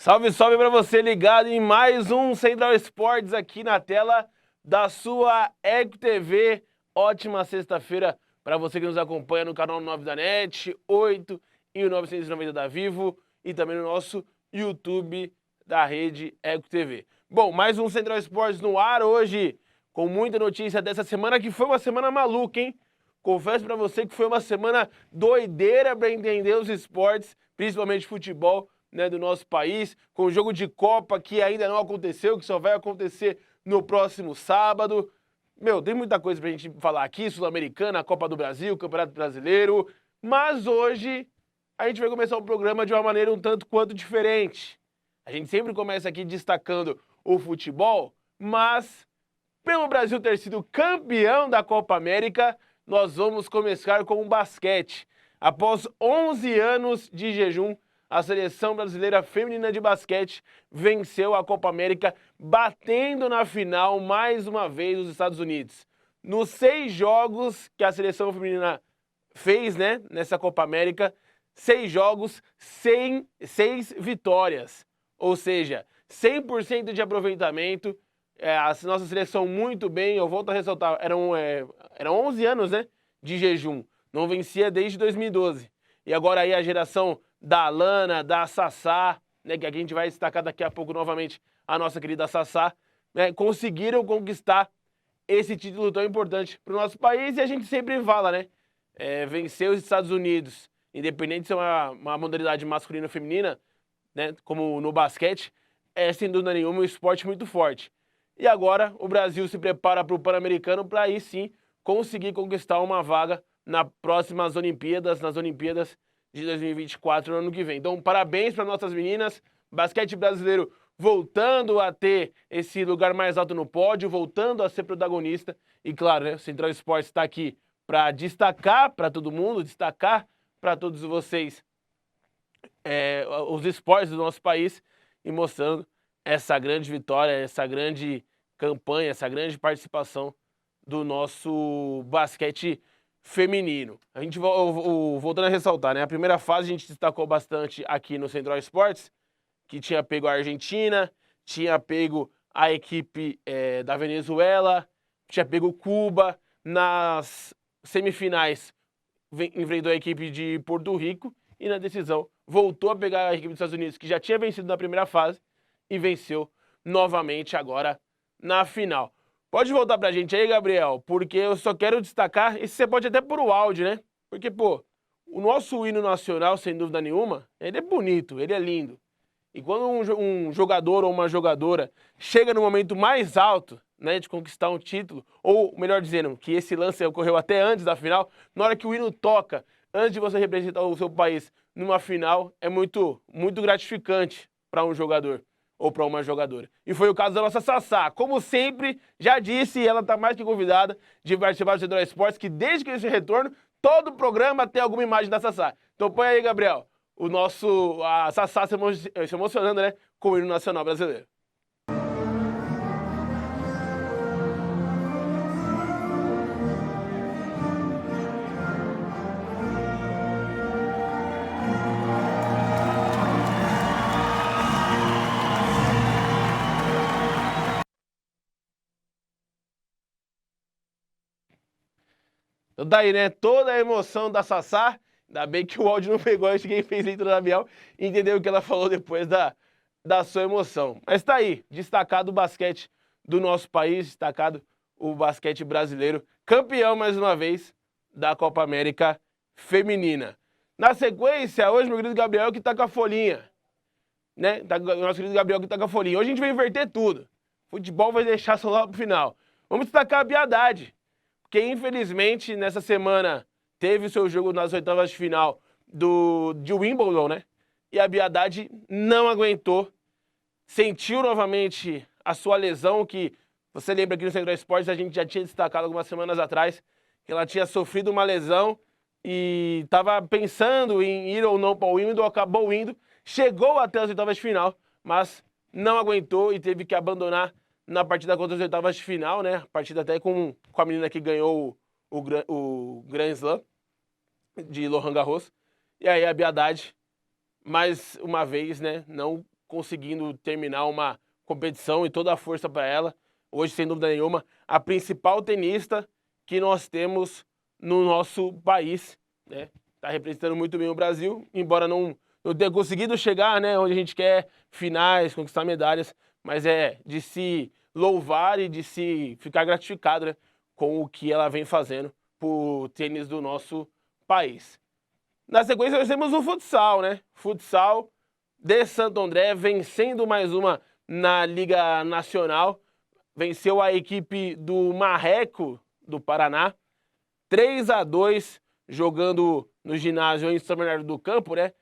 Salve, salve para você ligado em mais um Central Esportes aqui na tela da sua Ecco TV. Ótima sexta-feira para você que nos acompanha no canal 9 da NET, 8 e o 990 da Vivo e também no nosso YouTube da rede Ecco TV. Bom, mais um Central Esportes no ar hoje com muita notícia dessa semana que foi uma semana maluca, hein? Confesso para você que foi uma semana doideira para entender os esportes, principalmente futebol, né, do nosso país, com o jogo de Copa que ainda não aconteceu, que só vai acontecer no próximo sábado. Meu, tem muita coisa pra gente falar aqui, Sul-Americana, Copa do Brasil, Campeonato Brasileiro, mas hoje a gente vai começar o programa de uma maneira um tanto quanto diferente. A gente sempre começa aqui destacando o futebol, mas pelo Brasil ter sido campeão da Copa América, nós vamos começar com o basquete. Após 11 anos de jejum, a seleção brasileira feminina de basquete venceu a Copa América, batendo na final mais uma vez os Estados Unidos. Nos 6 jogos que a seleção feminina fez, né, nessa Copa América, 6 jogos, 6 vitórias. Ou seja, 100% de aproveitamento. A nossa seleção muito bem, eu volto a ressaltar, eram 11 anos, né, de jejum. Não vencia desde 2012. E agora aí a geração da Alana, da Sassá, né, que a gente vai destacar daqui a pouco novamente a nossa querida Sassá, né, conseguiram conquistar esse título tão importante para o nosso país. E a gente sempre fala, né, vencer os Estados Unidos, independente de ser uma modalidade masculina ou feminina, né, como no basquete, é sem dúvida nenhuma um esporte muito forte. E agora o Brasil se prepara para o Pan-Americano para aí sim conseguir conquistar uma vaga nas próximas Olimpíadas, nas Olimpíadas de 2024, no ano que vem. Então, parabéns para nossas meninas, basquete brasileiro voltando a ter esse lugar mais alto no pódio, voltando a ser protagonista. E claro, né, o Central Esportes está aqui para destacar para todo mundo, destacar para todos vocês os esportes do nosso país e mostrando essa grande vitória, essa grande campanha, essa grande participação do nosso basquete feminino. A gente voltando a ressaltar, né? A primeira fase a gente destacou bastante aqui no Central Esportes, que tinha pego a Argentina, tinha pego a equipe da Venezuela, tinha pego Cuba. Nas semifinais enfrentou a equipe de Porto Rico e na decisão voltou a pegar a equipe dos Estados Unidos, que já tinha vencido na primeira fase, e venceu novamente agora na final. Pode voltar pra gente aí, Gabriel, porque eu só quero destacar, e você pode até pôr o áudio, né? Porque, pô, o nosso hino nacional, sem dúvida nenhuma, ele é bonito, ele é lindo. E quando um jogador ou uma jogadora chega no momento mais alto, né, de conquistar um título, ou melhor dizendo, que esse lance ocorreu até antes da final, na hora que o hino toca, antes de você representar o seu país numa final, é muito, muito gratificante para um jogador ou para uma jogadora. E foi o caso da nossa Sassá. Como sempre, já disse, ela está mais que convidada de participar do Central Esportes, que desde que esse retorno, todo o programa tem alguma imagem da Sassá. Então põe aí, Gabriel, a Sassá se emocionando, né, com o hino nacional brasileiro. Então daí, né, toda a emoção da Sassá, ainda bem que o áudio não pegou, acho que quem fez leitura labial entendeu o que ela falou depois da sua emoção. Mas tá aí, destacado o basquete do nosso país, destacado o basquete brasileiro, campeão mais uma vez da Copa América Feminina. Na sequência, hoje meu querido Gabriel que tá com a folhinha, né, nosso querido Gabriel que tá com a folhinha. Hoje a gente vai inverter tudo, futebol vai deixar só lá pro final. Vamos destacar a Biadade, que infelizmente nessa semana teve o seu jogo nas oitavas de final de Wimbledon, né? E a Biadade não aguentou, sentiu novamente a sua lesão, que você lembra que no Central Esportes a gente já tinha destacado algumas semanas atrás, que ela tinha sofrido uma lesão e estava pensando em ir ou não para o Wimbledon, acabou indo, chegou até as oitavas de final, mas não aguentou e teve que abandonar na partida contra as oitavas de final, né? Partida até com a menina que ganhou o Grand Slam de Roland Garros. E aí a Biadade, mais uma vez, né, não conseguindo terminar uma competição e toda a força para ela. Hoje, sem dúvida nenhuma, a principal tenista que nós temos no nosso país, né? Tá representando muito bem o Brasil, embora não tenha conseguido chegar, né, onde a gente quer, finais, conquistar medalhas, mas é de se louvar e de se ficar gratificado, né, com o que ela vem fazendo pro tênis do nosso país. Na sequência, nós temos o futsal, né? Futsal de Santo André, vencendo mais uma na Liga Nacional. Venceu a equipe do Marreco, do Paraná, 3-2, jogando no ginásio em São Bernardo do Campo, né?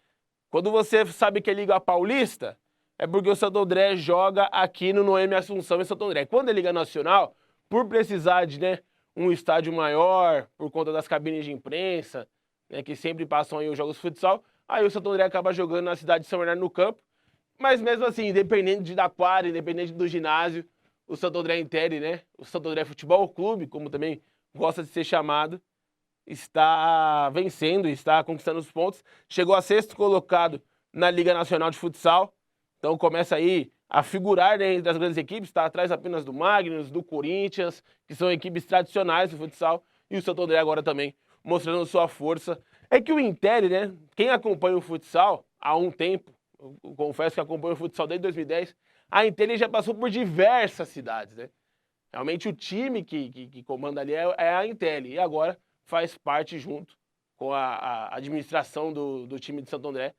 Quando você sabe que é Liga Paulista, é porque o Santo André joga aqui no Noemi Assunção, em Santo André. Quando é Liga Nacional, por precisar de, né, um estádio maior, por conta das cabines de imprensa, né, que sempre passam aí os jogos de futsal, aí o Santo André acaba jogando na cidade de São Bernardo do Campo. Mas mesmo assim, independente da quadra, independente do ginásio, o Santo André Inter, né, o Santo André Futebol Clube, como também gosta de ser chamado, está vencendo, está conquistando os pontos. Chegou a 6º colocado na Liga Nacional de Futsal. Então começa aí a figurar, né, entre as grandes equipes, está atrás apenas do Magnus, do Corinthians, que são equipes tradicionais do futsal, e o Santo André agora também mostrando sua força. É que o Inter, né, quem acompanha o futsal há um tempo, eu confesso que acompanho o futsal desde 2010, a Inter já passou por diversas cidades, né? Realmente o time que comanda ali é a Intel, e agora faz parte junto com a administração do time de Santo André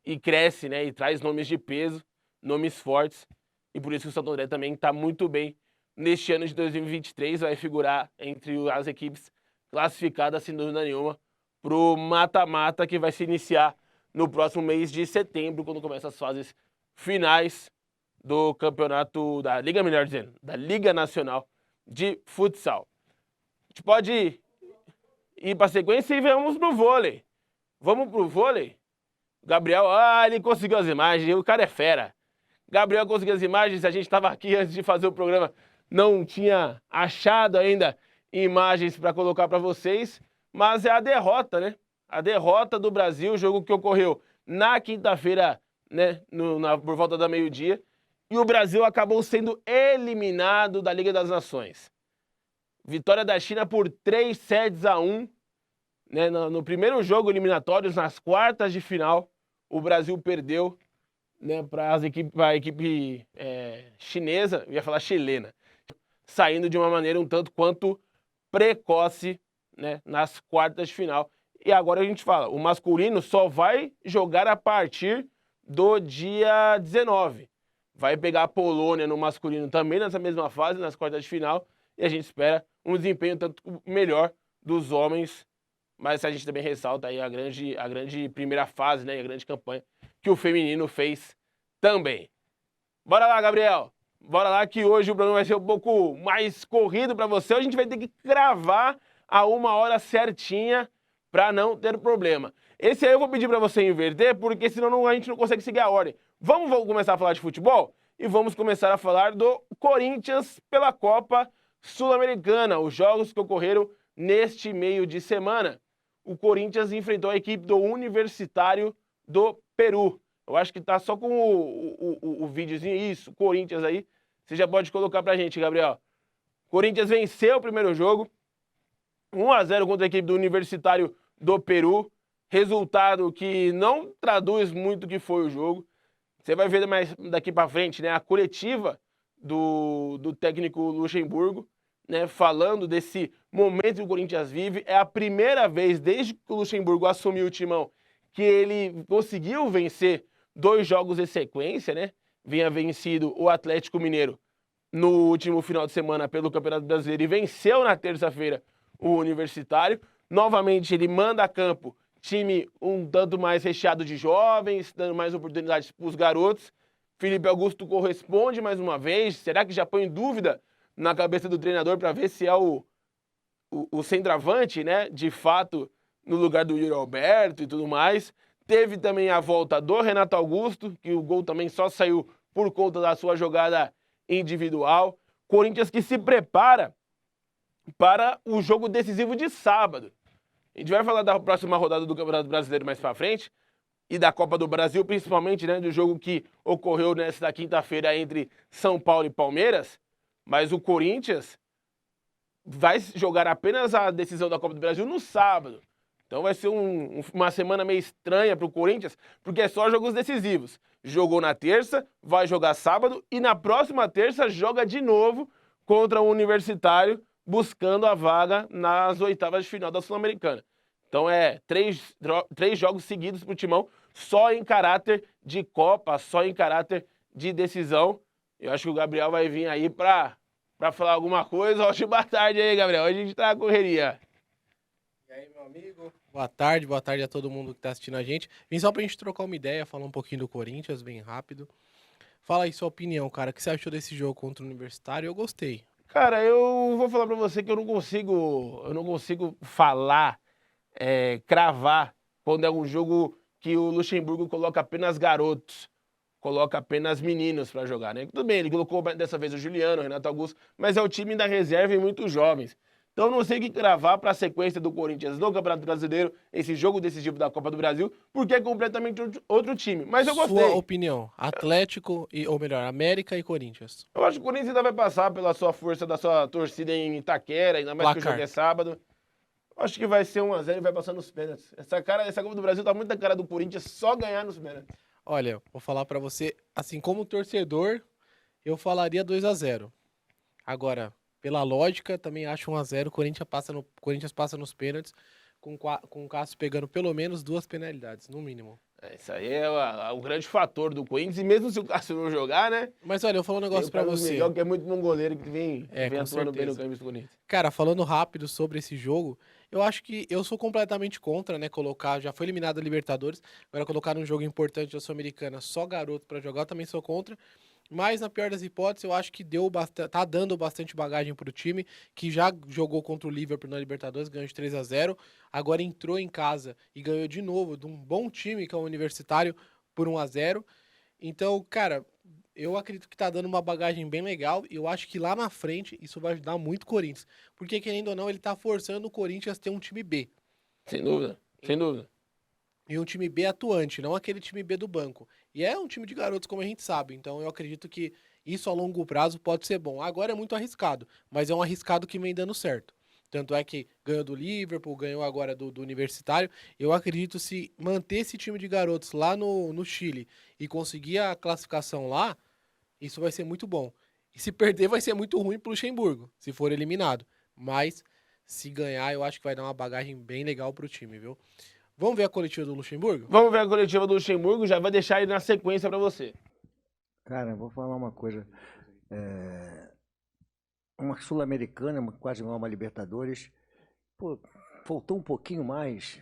e cresce, né, e traz nomes de peso, nomes fortes, e por isso que o Santo André também está muito bem neste ano de 2023, vai figurar entre as equipes classificadas, sem dúvida nenhuma, para o mata-mata que vai se iniciar no próximo mês de setembro, quando começam as fases finais do campeonato, da Liga, melhor dizendo, da Liga Nacional de Futsal. A gente pode ir para a sequência e vamos pro vôlei. Vamos pro vôlei? Gabriel, ele conseguiu as imagens, o cara é fera. Gabriel conseguiu as imagens, a gente estava aqui antes de fazer o programa, não tinha achado ainda imagens para colocar para vocês, mas é a derrota, né? A derrota do Brasil, o jogo que ocorreu na quinta-feira, né, por volta da meio-dia, e o Brasil acabou sendo eliminado da Liga das Nações. Vitória da China por 3-1, né, no primeiro jogo eliminatório, nas quartas de final, o Brasil perdeu, né, para a equipe chinesa, eu ia falar chilena, saindo de uma maneira um tanto quanto precoce, né, nas quartas de final. E agora a gente fala, o masculino só vai jogar a partir do dia 19. Vai pegar a Polônia no masculino também nessa mesma fase, nas quartas de final, e a gente espera um desempenho tanto melhor dos homens, mas a gente também ressalta aí a grande primeira fase, né, a grande campanha que o feminino fez também. Bora lá, Gabriel! Bora lá que hoje o programa vai ser um pouco mais corrido para você. A gente vai ter que cravar a 1h certinha para não ter problema. Esse aí eu vou pedir para você inverter, porque senão a gente não consegue seguir a ordem. Vamos começar a falar de futebol? E vamos começar a falar do Corinthians pela Copa Sul-Americana, os jogos que ocorreram neste meio de semana. O Corinthians enfrentou a equipe do Universitário do Peru. Eu acho que tá só com o videozinho, isso, Corinthians aí. Você já pode colocar pra gente, Gabriel. Corinthians venceu o primeiro jogo, 1-0 contra a equipe do Universitário do Peru. Resultado que não traduz muito o que foi o jogo. Você vai ver mais daqui pra frente, né, a coletiva do técnico Luxemburgo, né, falando desse momento que o Corinthians vive. É a primeira vez desde que o Luxemburgo assumiu o timão que ele conseguiu vencer 2 jogos em sequência, né? Vinha vencido o Atlético Mineiro no último final de semana pelo Campeonato Brasileiro e venceu na terça-feira o Universitário. Novamente ele manda a campo time um tanto mais recheado de jovens, dando mais oportunidades para os garotos. Felipe Augusto corresponde mais uma vez. Será que já põe dúvida na cabeça do treinador para ver se é o centroavante, né, de fato, no lugar do Yuri Alberto e tudo mais? Teve também a volta do Renato Augusto, que o gol também só saiu por conta da sua jogada individual. Corinthians que se prepara para o jogo decisivo de sábado. A gente vai falar da próxima rodada do Campeonato Brasileiro mais pra frente. e da Copa do Brasil, principalmente, né, do jogo que ocorreu nesta quinta-feira entre São Paulo e Palmeiras, mas o Corinthians vai jogar apenas a decisão da Copa do Brasil no sábado. Então vai ser uma semana meio estranha para o Corinthians, porque é só jogos decisivos. Jogou na terça, vai jogar sábado e na próxima terça joga de novo contra o Universitário, buscando a vaga nas oitavas de final da Sul-Americana. Então três jogos seguidos para o Timão, só em caráter de Copa, só em caráter de decisão. Eu acho que o Gabriel vai vir aí para falar alguma coisa. Ótima tarde aí, Gabriel. Hoje a gente tá na correria. E aí, meu amigo? Boa tarde a todo mundo que tá assistindo a gente. Vim só pra gente trocar uma ideia, falar um pouquinho do Corinthians, bem rápido. Fala aí sua opinião, cara. O que você achou desse jogo contra o Universitário? Eu gostei. Cara, eu vou falar pra você que eu não consigo falar, cravar, quando é um jogo que o Luxemburgo coloca apenas garotos, coloca apenas meninos pra jogar, né? Tudo bem, ele colocou dessa vez o Juliano, o Renato Augusto, mas é o time da reserva e muitos jovens. Então eu não sei o que cravar para a sequência do Corinthians no Campeonato Brasileiro, esse jogo decisivo da Copa do Brasil, porque é completamente outro time. Mas eu gostei. Sua opinião, Atlético, ou melhor, América e Corinthians. Eu acho que o Corinthians ainda vai passar pela sua força da sua torcida em Itaquera, ainda mais que o jogo é sábado. Eu acho que vai ser 1-0 e vai passar nos pênaltis. Essa Copa do Brasil tá muito na cara do Corinthians só ganhar nos pênaltis. Olha, vou falar pra você, assim como torcedor, eu falaria 2-0. Agora, pela lógica, também acho 1-0, Corinthians passa nos pênaltis, com o Cássio pegando pelo menos 2 penalidades, no mínimo. Isso aí é o grande fator do Corinthians, e mesmo se o Cássio não jogar, né? Mas olha, eu vou falar um negócio pra você. Miguel, que é muito bom goleiro, que vem atuando bem no certeza. campo do Corinthians. Cara, falando rápido sobre esse jogo, eu acho que eu sou completamente contra, né, já foi eliminado a Libertadores, agora colocar um jogo importante da Sul-Americana só garoto pra jogar, eu também sou contra. Mas, na pior das hipóteses, eu acho que tá dando bastante bagagem pro time, que já jogou contra o Liverpool na Libertadores, ganhou de 3-0, agora entrou em casa e ganhou de novo de um bom time, que é o Universitário, por 1-0. Então, cara, eu acredito que tá dando uma bagagem bem legal e eu acho que lá na frente isso vai ajudar muito o Corinthians. Porque, querendo ou não, ele tá forçando o Corinthians a ter um time B. Sem dúvida, sem dúvida. E um time B atuante, não aquele time B do banco. E é um time de garotos, como a gente sabe. Então eu acredito que isso a longo prazo pode ser bom. Agora é muito arriscado, mas é um arriscado que vem dando certo. Tanto é que ganhou do Liverpool, ganhou agora do Universitário. Eu acredito se manter esse time de garotos lá no Chile e conseguir a classificação lá, isso vai ser muito bom. E se perder vai ser muito ruim pro Luxemburgo, se for eliminado. Mas se ganhar, eu acho que vai dar uma bagagem bem legal pro time, viu? Vamos ver a coletiva do Luxemburgo? Vamos ver a coletiva do Luxemburgo, já vai deixar ele na sequência pra você. Cara, vou falar uma coisa. Uma Sul-Americana, quase igual uma Libertadores. Pô, faltou um pouquinho mais.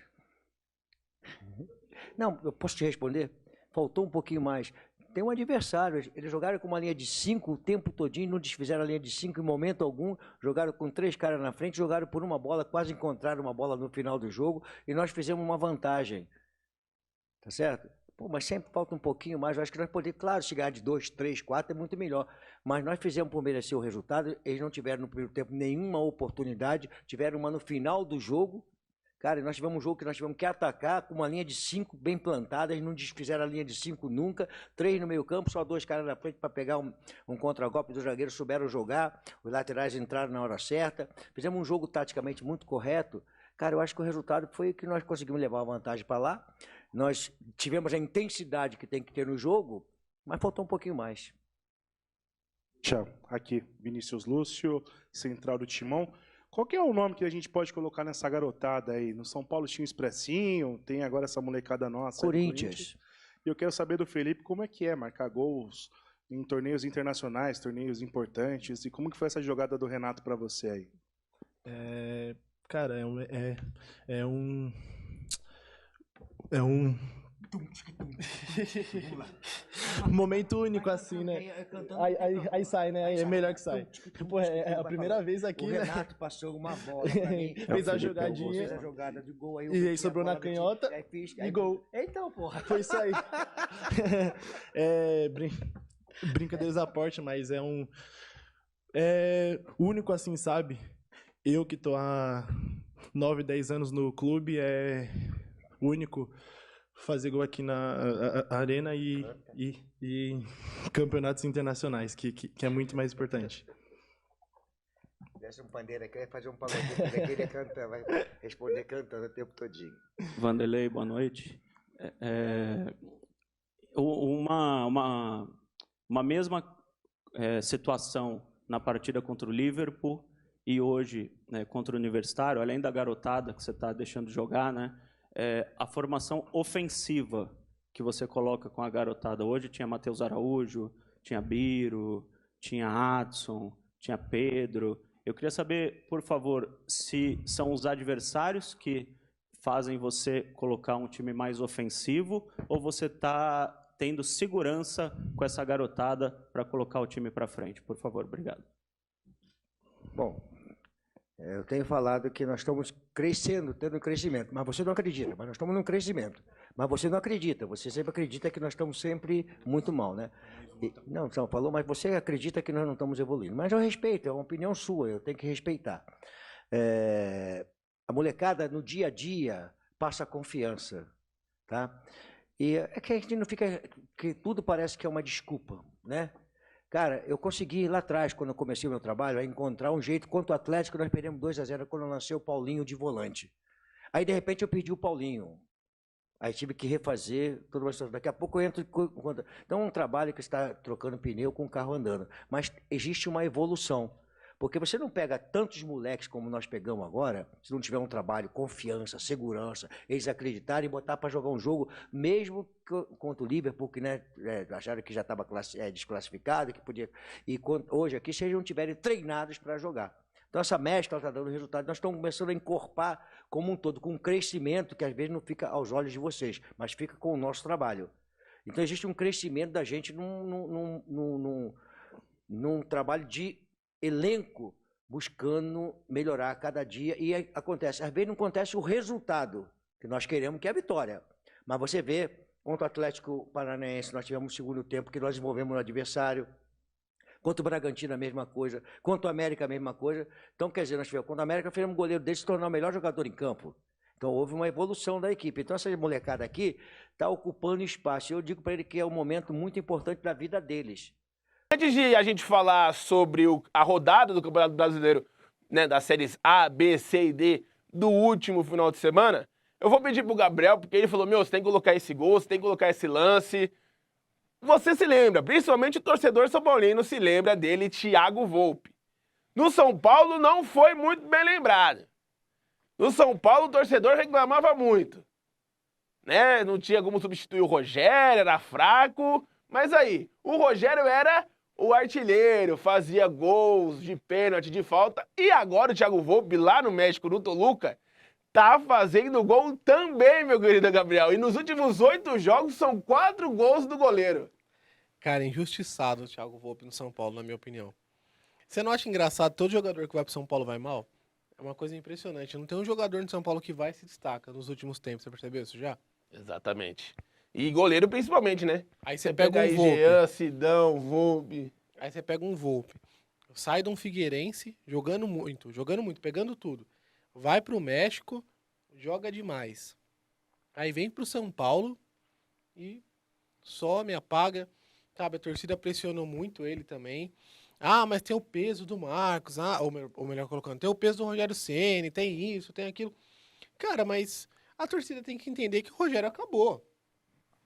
Não, eu posso te responder? Faltou um pouquinho mais. Tem um adversário, eles jogaram com uma linha de 5 o tempo todinho, não desfizeram a linha de 5 em momento algum, jogaram com 3 caras na frente, jogaram por uma bola, quase encontraram uma bola no final do jogo e nós fizemos uma vantagem. Tá certo? Pô, mas sempre falta um pouquinho mais, eu acho que nós podemos, claro, chegar de 2, 3, 4 é muito melhor, mas nós fizemos por merecer o resultado, eles não tiveram no primeiro tempo nenhuma oportunidade, tiveram uma no final do jogo. Cara, nós tivemos um jogo que nós tivemos que atacar com uma linha de 5 bem plantada, eles não desfizeram a linha de 5 nunca, 3 no meio campo, só 2 caras na frente para pegar um contragolpe dos zagueiros, souberam jogar, os laterais entraram na hora certa, fizemos um jogo taticamente muito correto. Cara, eu acho que o resultado foi que nós conseguimos levar a vantagem para lá, nós tivemos a intensidade que tem que ter no jogo, mas faltou um pouquinho mais. Tchau, aqui, Vinícius Lúcio, central do Timão. Qual que é o nome que a gente pode colocar nessa garotada aí? No São Paulo tinha um Expressinho, tem agora essa molecada nossa. Corinthians. E eu quero saber do Felipe como é que é marcar gols em torneios internacionais, torneios importantes, e como que foi essa jogada do Renato para você aí? Cara, é um momento único, assim, né? Aí sai, né? Aí é melhor que sai. Pô, é a primeira vez aqui, o né? Renato passou uma bola pra mim. Fez a jogadinha. Fez a jogada de gol. Aí E aí sobrou na canhota e gol. Então, porra. Foi isso aí. Brincadeiras à parte, mas é único, assim, sabe? Eu que tô há 9, 10 anos no clube, é único fazer gol aqui na arena e campeonatos internacionais, que é muito mais importante. Desce um pandeiro aqui, vai fazer um pagodinho daqui, ele canta, vai responder cantando o tempo todinho. Vanderlei, boa noite. Uma mesma situação na partida contra o Liverpool e hoje, né, contra o Universitário, além da garotada que você está deixando jogar, né, a formação ofensiva que você coloca com a garotada. Hoje tinha Matheus Araújo, tinha Biro, tinha Adson, tinha Pedro. Eu queria saber, por favor, se são os adversários que fazem você colocar um time mais ofensivo ou você está tendo segurança com essa garotada para colocar o time para frente? Por favor, obrigado. Bom, eu tenho falado que nós estamos crescendo, tendo um crescimento, mas você não acredita, mas nós estamos num crescimento. Mas você não acredita, você sempre acredita que nós estamos sempre muito mal, né? Não falou, mas você acredita que nós não estamos evoluindo. Mas eu respeito, é uma opinião sua, eu tenho que respeitar. A molecada, no dia a dia, passa confiança, tá? E é que a gente não fica, que tudo parece que é uma desculpa, né? Cara, eu consegui lá atrás, quando eu comecei o meu trabalho, a encontrar um jeito. Contra o Atlético, nós perdemos 2-0 quando eu lancei o Paulinho de volante. Aí, de repente, eu perdi o Paulinho. Aí tive que refazer toda uma situação. Daqui a pouco eu entro... Então, é um trabalho que está trocando pneu com o carro andando. Mas existe uma evolução. Porque você não pega tantos moleques como nós pegamos agora, se não tiver um trabalho, confiança, segurança, eles acreditarem e botar para jogar um jogo, mesmo contra o Liverpool, que, né, acharam que já estava desclassificado, que podia. E hoje aqui, se eles não tiverem treinados para jogar. Então, essa mescla está dando resultado. Nós estamos começando a encorpar como um todo, com um crescimento que às vezes não fica aos olhos de vocês, mas fica com o nosso trabalho. Então, existe um crescimento da gente num trabalho de elenco, buscando melhorar a cada dia. E acontece, às vezes não acontece o resultado que nós queremos, que é a vitória. Mas você vê, contra o Atlético Paranaense, nós tivemos um segundo tempo que nós envolvemos no adversário. Contra o Bragantino, a mesma coisa. Contra o América, a mesma coisa. Então, quer dizer, nós tivemos contra o América, fizemos o goleiro dele se tornar o melhor jogador em campo. Então, houve uma evolução da equipe. Então, essa molecada aqui está ocupando espaço. Eu digo para ele que é um momento muito importante da vida deles. Antes de a gente falar sobre a rodada do Campeonato Brasileiro, né, das séries A, B, C e D do último final de semana, eu vou pedir pro Gabriel, porque ele falou, você tem que colocar esse gol, você tem que colocar esse lance. Você se lembra, principalmente o torcedor são paulino se lembra dele, Thiago Volpi. No São Paulo não foi muito bem lembrado. No São Paulo o torcedor reclamava muito. Né? Não tinha como substituir o Rogério, era fraco. Mas aí, o Rogério era o artilheiro, fazia gols de pênalti, de falta. E agora o Thiago Volpi, lá no México, no Toluca, tá fazendo gol também, meu querido Gabriel. E nos últimos 8 jogos são 4 gols do goleiro. Cara, injustiçado o Thiago Volpi no São Paulo, na minha opinião. Você não acha engraçado todo jogador que vai pro São Paulo vai mal? É uma coisa impressionante. Não tem um jogador no São Paulo que vai e se destaca nos últimos tempos. Você percebeu isso já? Exatamente. E goleiro principalmente, né? Aí você pega um Volpi. Volpi. Sidão, Volpi. Aí você pega um Volpi. Sai de um Figueirense, jogando muito, pegando tudo. Vai pro México, joga demais. Aí vem pro São Paulo e some, apaga. Sabe, a torcida pressionou muito ele também. Ah, mas tem o peso do Marcos. Ou melhor colocando, tem o peso do Rogério Ceni, tem isso, tem aquilo. Cara, mas a torcida tem que entender que o Rogério acabou.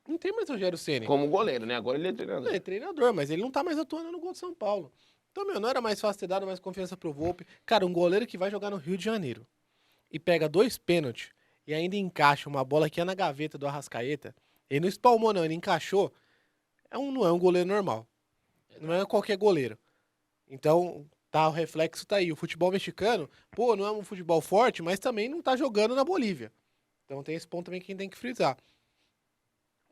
Não tem mais Rogério Ceni. Como goleiro, né? Agora ele é treinador. Ele é treinador, mas ele não tá mais atuando no gol de São Paulo. Então, não era mais fácil ter dado mais confiança pro Volpi. Cara, um goleiro que vai jogar no Rio de Janeiro e pega 2 pênaltis e ainda encaixa uma bola que é na gaveta do Arrascaeta, ele não espalmou não, ele encaixou, não é um goleiro normal. Não é qualquer goleiro. Então, o reflexo tá aí. O futebol mexicano, não é um futebol forte, mas também não tá jogando na Bolívia. Então tem esse ponto também que a gente tem que frisar.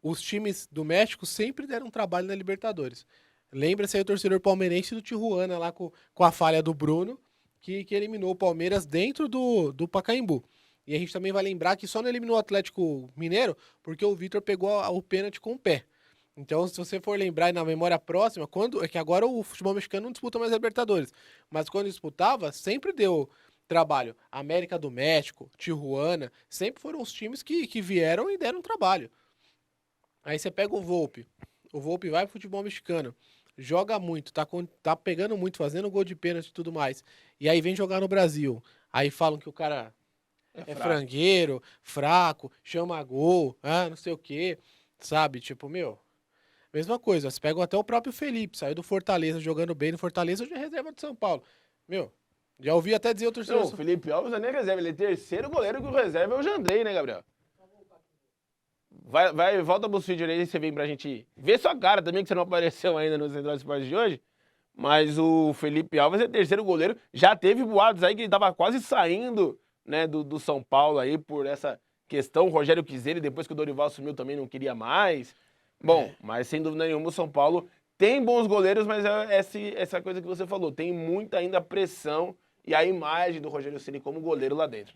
Os times do México sempre deram trabalho na Libertadores. Lembra-se aí o torcedor palmeirense do Tijuana lá com a falha do Bruno, que eliminou o Palmeiras dentro do Pacaembu. E a gente também vai lembrar que só não eliminou o Atlético Mineiro porque o Vitor pegou o pênalti com o pé. Então, se você for lembrar aí na memória próxima, é que agora o futebol mexicano não disputa mais a Libertadores, mas quando disputava, sempre deu trabalho. América do México, Tijuana, sempre foram os times que vieram e deram trabalho. Aí você pega o Volpi. O Volpi vai pro futebol mexicano. Joga muito, tá pegando muito, fazendo gol de pênalti e tudo mais. E aí vem jogar no Brasil. Aí falam que o cara é frangueiro, fraco, chama gol, não sei o quê. Sabe? Tipo, meu... Mesma coisa, você pega até o próprio Felipe, saiu do Fortaleza jogando bem no Fortaleza, hoje é reserva de São Paulo. Meu, já ouvi até dizer o torcedor. Não, o Felipe Alves não é nem reserva, ele é terceiro goleiro que o reserva é o Jandrei, né, Gabriel? Volta pro vídeo aí, você vem pra gente ver sua cara também, que você não apareceu ainda no Central Esportes de hoje. Mas o Felipe Alves é terceiro goleiro, já teve boatos aí que ele tava quase saindo, né, do São Paulo aí por essa questão. O Rogério quis ele, depois que o Dorival assumiu também não queria mais. Bom, mas sem dúvida nenhuma o São Paulo tem bons goleiros, mas essa coisa que você falou, tem muita ainda pressão e a imagem do Rogério Ceni como goleiro lá dentro.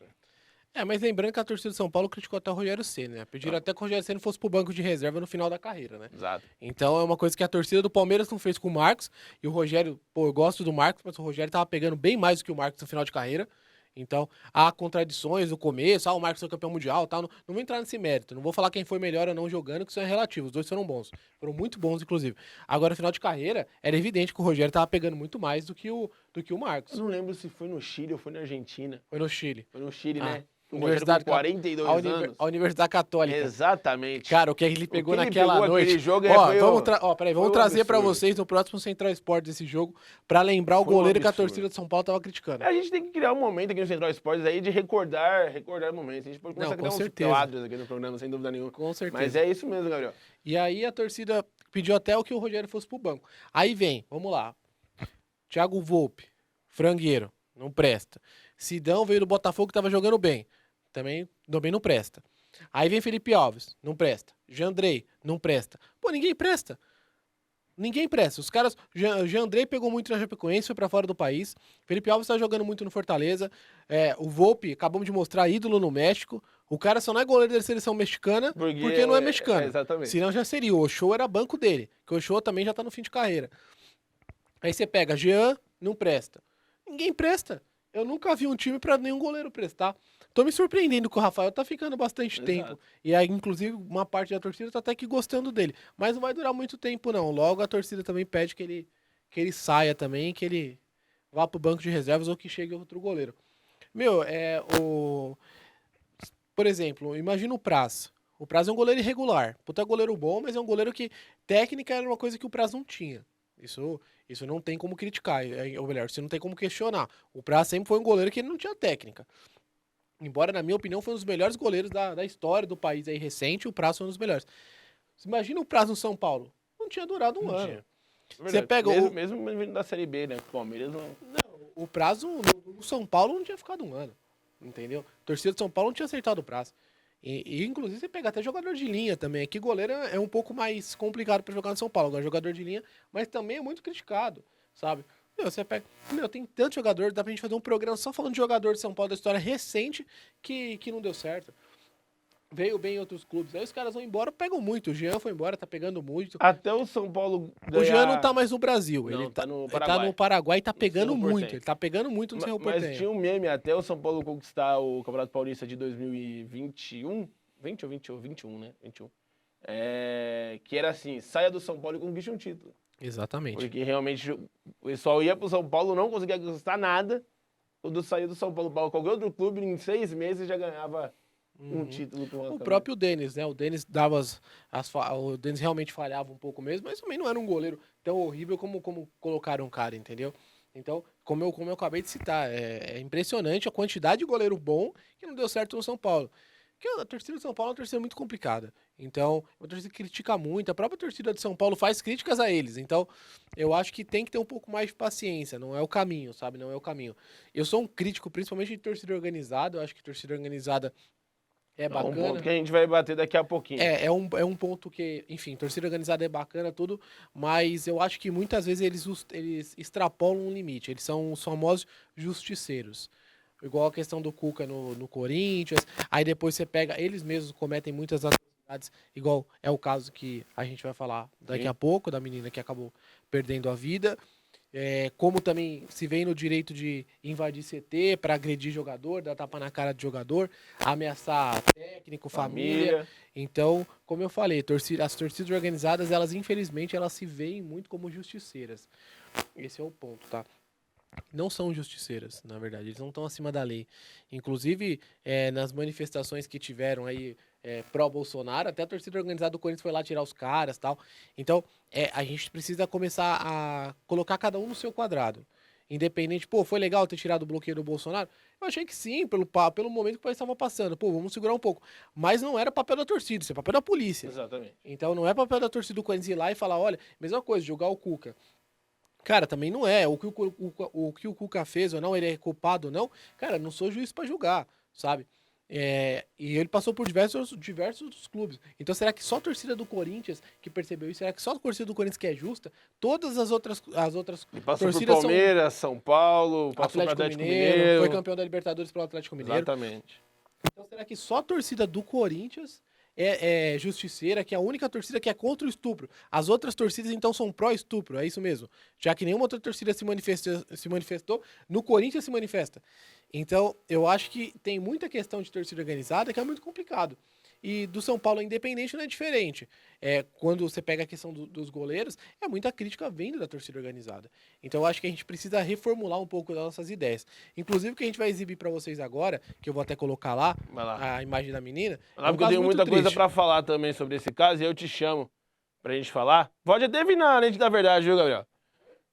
Né? Mas lembrando que a torcida do São Paulo criticou até o Rogério Ceni, né? Pediram até que o Rogério Ceni fosse pro banco de reserva no final da carreira, né? Exato. Então é uma coisa que a torcida do Palmeiras não fez com o Marcos, e o Rogério, pô, eu gosto do Marcos, mas o Rogério tava pegando bem mais do que o Marcos no final de carreira. Então, há contradições no começo, o Marcos foi campeão mundial, tal. Não vou entrar nesse mérito, não vou falar quem foi melhor ou não jogando, que isso é relativo, os dois foram bons. Foram muito bons, inclusive. Agora, no final de carreira, era evidente que o Rogério tava pegando muito mais do que o Marcos. Eu não lembro se foi no Chile ou foi na Argentina. Foi no Chile. Foi no Chile, né? Universidade com 42 anos. A Universidade Católica. Exatamente. Cara, o que ele pegou que ele naquela pegou noite. Aquele jogo Vamos trazer pra vocês no próximo Central Esportes desse jogo, pra lembrar o goleiro que a torcida de São Paulo tava criticando. A gente tem que criar um momento aqui no Central Esportes aí de recordar momentos. A gente pode começar a criar uns quadros aqui no programa, sem dúvida nenhuma. Com certeza. Mas é isso mesmo, Gabriel. E aí a torcida pediu até que o Rogério fosse pro banco. Aí vem, vamos lá. Thiago Volpi, frangueiro, não presta. Sidão veio do Botafogo que tava jogando bem. Também não presta. Aí vem Felipe Alves, não presta. Jandrei, não presta. Pô, ninguém presta. Ninguém presta. Os caras... Jandrei pegou muito na Chapecoense, foi pra fora do país. Felipe Alves tá jogando muito no Fortaleza. O Volpi, acabamos de mostrar, ídolo no México. O cara só não é goleiro da seleção mexicana porque não é mexicano. Exatamente. Senão já seria. O Ochoa era banco dele. Que o Ochoa também já tá no fim de carreira. Aí você pega Jean, não presta. Ninguém presta. Eu nunca vi um time pra nenhum goleiro prestar. Tô me surpreendendo que o Rafael tá ficando bastante tempo. E aí, inclusive, uma parte da torcida tá até que gostando dele. Mas não vai durar muito tempo, não. Logo, a torcida também pede que ele saia também, que ele vá pro banco de reservas ou que chegue outro goleiro. Meu, por exemplo, imagina o Praz. O Praz é um goleiro irregular. Puta goleiro bom, mas é um goleiro que técnica era uma coisa que o Praz não tinha. Isso não tem como criticar, ou melhor, isso não tem como questionar. O Praz sempre foi um goleiro que ele não tinha técnica. Embora, na minha opinião, foi um dos melhores goleiros da história do país aí recente, o Praz foi um dos melhores. Você imagina o Praz no São Paulo? Não tinha durado um ano. Você pega mesmo vindo da Série B, né? O Palmeiras não... O Praz no São Paulo não tinha ficado um ano. Entendeu? A torcida de São Paulo não tinha acertado o Praz. E inclusive, você pega até jogador de linha também. Aqui, goleiro é um pouco mais complicado para jogar no São Paulo. Agora, jogador de linha, mas também é muito criticado, sabe? Você pega... tem tanto jogador, dá pra gente fazer um programa só falando de jogador de São Paulo da história recente que não deu certo. Veio bem em outros clubes. Aí os caras vão embora, pegam muito. O Jean foi embora, tá pegando muito. Até o São Paulo ganhar... O Jean não tá mais no Brasil. Não, ele tá no Paraguai. Ele tá no Paraguai e tá pegando muito. Ele tá pegando muito no Cerro Porteño. Mas tinha um meme até o São Paulo conquistar o Campeonato Paulista de 2021. 20 ou 21, né? 21. Que era assim, saia do São Paulo e conquiste um título. Exatamente. Porque realmente o pessoal ia pro São Paulo, não conseguia conquistar nada. Quando saía do São Paulo para qualquer outro clube, em 6 meses já ganhava um título. O próprio Denis, né? O Denis dava o Denis realmente falhava um pouco mesmo, mas também não era um goleiro tão horrível como colocaram um cara, entendeu? Então, como eu acabei de citar, é impressionante a quantidade de goleiro bom que não deu certo no São Paulo. Porque a torcida de São Paulo é uma torcida muito complicada. Então, a torcida critica muito. A própria torcida de São Paulo faz críticas a eles. Então, eu acho que tem que ter um pouco mais de paciência. Não é o caminho, sabe? Não é o caminho. Eu sou um crítico, principalmente de torcida organizada. Eu acho que torcida organizada é bacana. É um ponto que a gente vai bater daqui a pouquinho. É um ponto que, enfim, torcida organizada é bacana, tudo. Mas eu acho que muitas vezes eles extrapolam um limite. Eles são os famosos justiceiros. Igual a questão do Cuca no Corinthians. Aí depois você pega, eles mesmos cometem muitas atrocidades, igual é o caso que a gente vai falar daqui a pouco, da menina que acabou perdendo a vida. como também se vem no direito de invadir CT para agredir jogador, dar tapa na cara de jogador, ameaçar técnico, família. Então, como eu falei, as torcidas organizadas, elas infelizmente, elas se veem muito como justiceiras. Esse é o ponto, tá? Não são justiceiras, na verdade, eles não estão acima da lei. Inclusive, nas manifestações que tiveram aí pró-Bolsonaro, até a torcida organizada do Corinthians foi lá tirar os caras e tal. Então, a gente precisa começar a colocar cada um no seu quadrado. Independente, foi legal ter tirado o bloqueio do Bolsonaro? Eu achei que sim, pelo momento que o país estava passando. Vamos segurar um pouco. Mas não era papel da torcida, isso é papel da polícia. Exatamente. Então, não é papel da torcida do Corinthians ir lá e falar, olha, mesma coisa, jogar o Cuca. Cara, também não é. O que o Cuca fez ou não, ele é culpado ou não, cara, não sou juiz pra julgar, sabe? E ele passou por diversos clubes. Então será que só a torcida do Corinthians que percebeu isso? Será que só a torcida do Corinthians que é justa? Todas as outras Ele passou torcidas por Palmeiras, São Paulo, passou por Atlético Mineiro. Foi campeão da Libertadores pelo Atlético Mineiro. Exatamente. Então será que só a torcida do Corinthians é justiceira, que é a única torcida que é contra o estupro? As outras torcidas, então, são pró-estupro, é isso mesmo. Já que nenhuma outra torcida se manifestou, no Corinthians se manifesta. Então, eu acho que tem muita questão de torcida organizada que é muito complicado. E do São Paulo Independente não é diferente. Quando você pega a questão dos goleiros, é muita crítica vindo da torcida organizada. Então eu acho que a gente precisa reformular um pouco das nossas ideias. Inclusive o que a gente vai exibir para vocês agora, que eu vou até colocar lá, a imagem da menina. Porque eu tenho muita coisa para falar também sobre esse caso e eu te chamo pra gente falar. Pode até vir na lente da verdade, viu, Gabriel?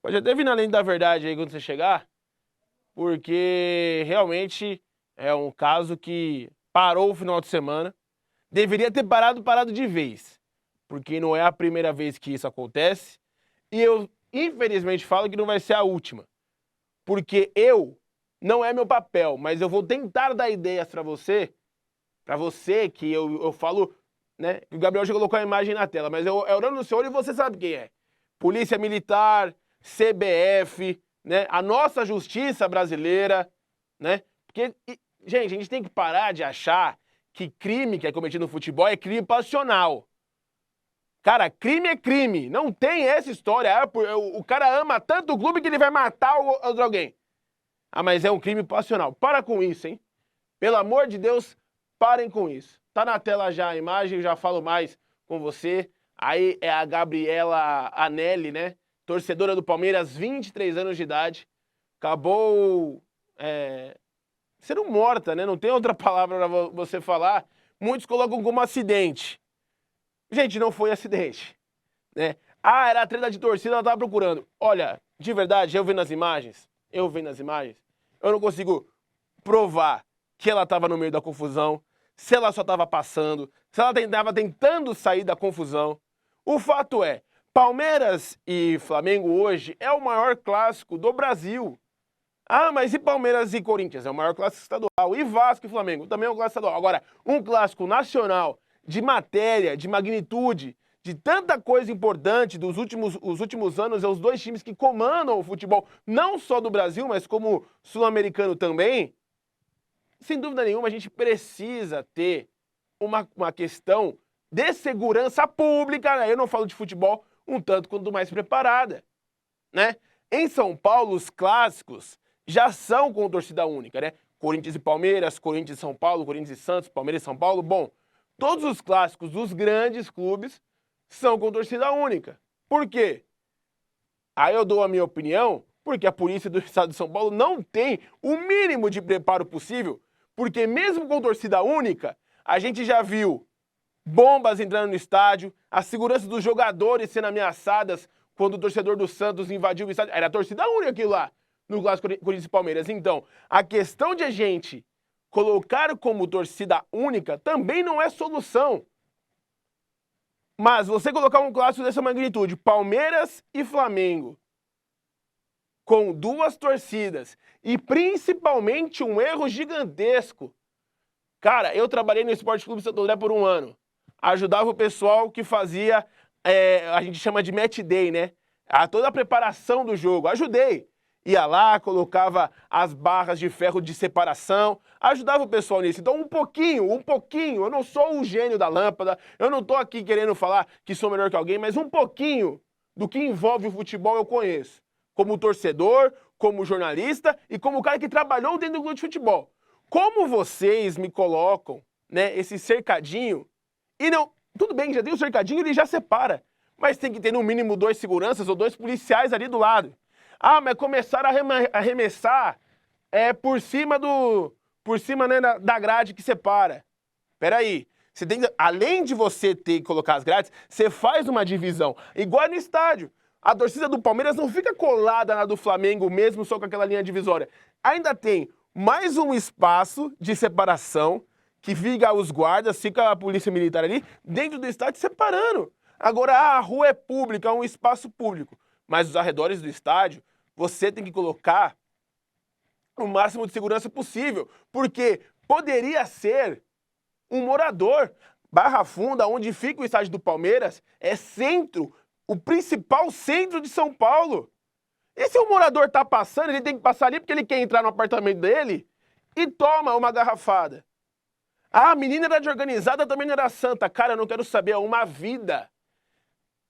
Pode até vir na lente da verdade aí quando você chegar, porque realmente é um caso que parou o final de semana. Deveria ter parado de vez, porque não é a primeira vez que isso acontece. E eu, infelizmente, falo que não vai ser a última. Porque não é meu papel, mas eu vou tentar dar ideias pra você que eu falo, né? O Gabriel já colocou a imagem na tela, mas eu olhando no seu olho e você sabe quem é. Polícia Militar, CBF, né? A nossa justiça brasileira, né? Porque, gente, a gente tem que parar de achar que crime que é cometido no futebol é crime passional. Cara, crime é crime. Não tem essa história. O cara ama tanto o clube que ele vai matar outro alguém. Mas é um crime passional. Para com isso, hein? Pelo amor de Deus, parem com isso. Tá na tela já a imagem, eu já falo mais com você. Aí é a Gabriela Anelli, né? Torcedora do Palmeiras, 23 anos de idade. Acabou sendo morta, né? Não tem outra palavra pra você falar. Muitos colocam como acidente. Gente, não foi acidente, né? Era a treta de torcida, ela tava procurando. Olha, de verdade, eu vendo as imagens, eu não consigo provar que ela tava no meio da confusão, se ela só tava passando, se ela tava tentando sair da confusão. O fato é, Palmeiras e Flamengo hoje é o maior clássico do Brasil. Mas e Palmeiras e Corinthians? É o maior clássico estadual. E Vasco e Flamengo? Também é um clássico estadual. Agora, um clássico nacional, de matéria, de magnitude, de tanta coisa importante dos últimos anos, é os dois times que comandam o futebol, não só do Brasil, mas como sul-americano também. Sem dúvida nenhuma, a gente precisa ter uma questão de segurança pública, né? Eu não falo de futebol, um tanto quanto mais preparada, né? Em São Paulo, os clássicos já são com torcida única, né? Corinthians e Palmeiras, Corinthians e São Paulo, Corinthians e Santos, Palmeiras e São Paulo. Bom, todos os clássicos dos grandes clubes são com torcida única. Por quê? Aí eu dou a minha opinião, porque a polícia do estado de São Paulo não tem o mínimo de preparo possível, porque mesmo com torcida única, a gente já viu bombas entrando no estádio, a segurança dos jogadores sendo ameaçadas quando o torcedor do Santos invadiu o estádio. Era a torcida única aquilo lá, no clássico Corinthians e Palmeiras. Então, a questão de a gente colocar como torcida única também não é solução. Mas você colocar um clássico dessa magnitude, Palmeiras e Flamengo, com duas torcidas, e principalmente um erro gigantesco. Cara, eu trabalhei no Esporte Clube Santo André por um ano. Ajudava o pessoal que fazia, a gente chama de match day, né? Toda a preparação do jogo. Ajudei. Ia lá, colocava as barras de ferro de separação, ajudava o pessoal nisso. Então, um pouquinho, eu não sou o gênio da lâmpada, eu não tô aqui querendo falar que sou melhor que alguém, mas um pouquinho do que envolve o futebol eu conheço. como torcedor, como jornalista e como cara que trabalhou dentro do clube de futebol. Como vocês me colocam, né, esse cercadinho, e não, tudo bem, já tem o cercadinho, ele já separa, mas tem que ter no mínimo 2 seguranças ou 2 policiais ali do lado. Ah, mas começaram a arremessar por cima né, da grade que separa. Peraí, você tem, além de você ter que colocar as grades, você faz uma divisão, igual no estádio. A torcida do Palmeiras não fica colada na do Flamengo mesmo, só com aquela linha divisória. Ainda tem mais um espaço de separação, que fica os guardas, fica a polícia militar ali, dentro do estádio separando. Agora, a rua é pública, é um espaço público, mas os arredores do estádio, você tem que colocar o máximo de segurança possível, porque poderia ser um morador. Barra Funda, onde fica o estádio do Palmeiras, é centro, o principal centro de São Paulo. E se o morador tá passando, ele tem que passar ali porque ele quer entrar no apartamento dele e toma uma garrafada. Ah, a menina era de organizada, também não era santa. Cara, eu não quero saber, é uma vida.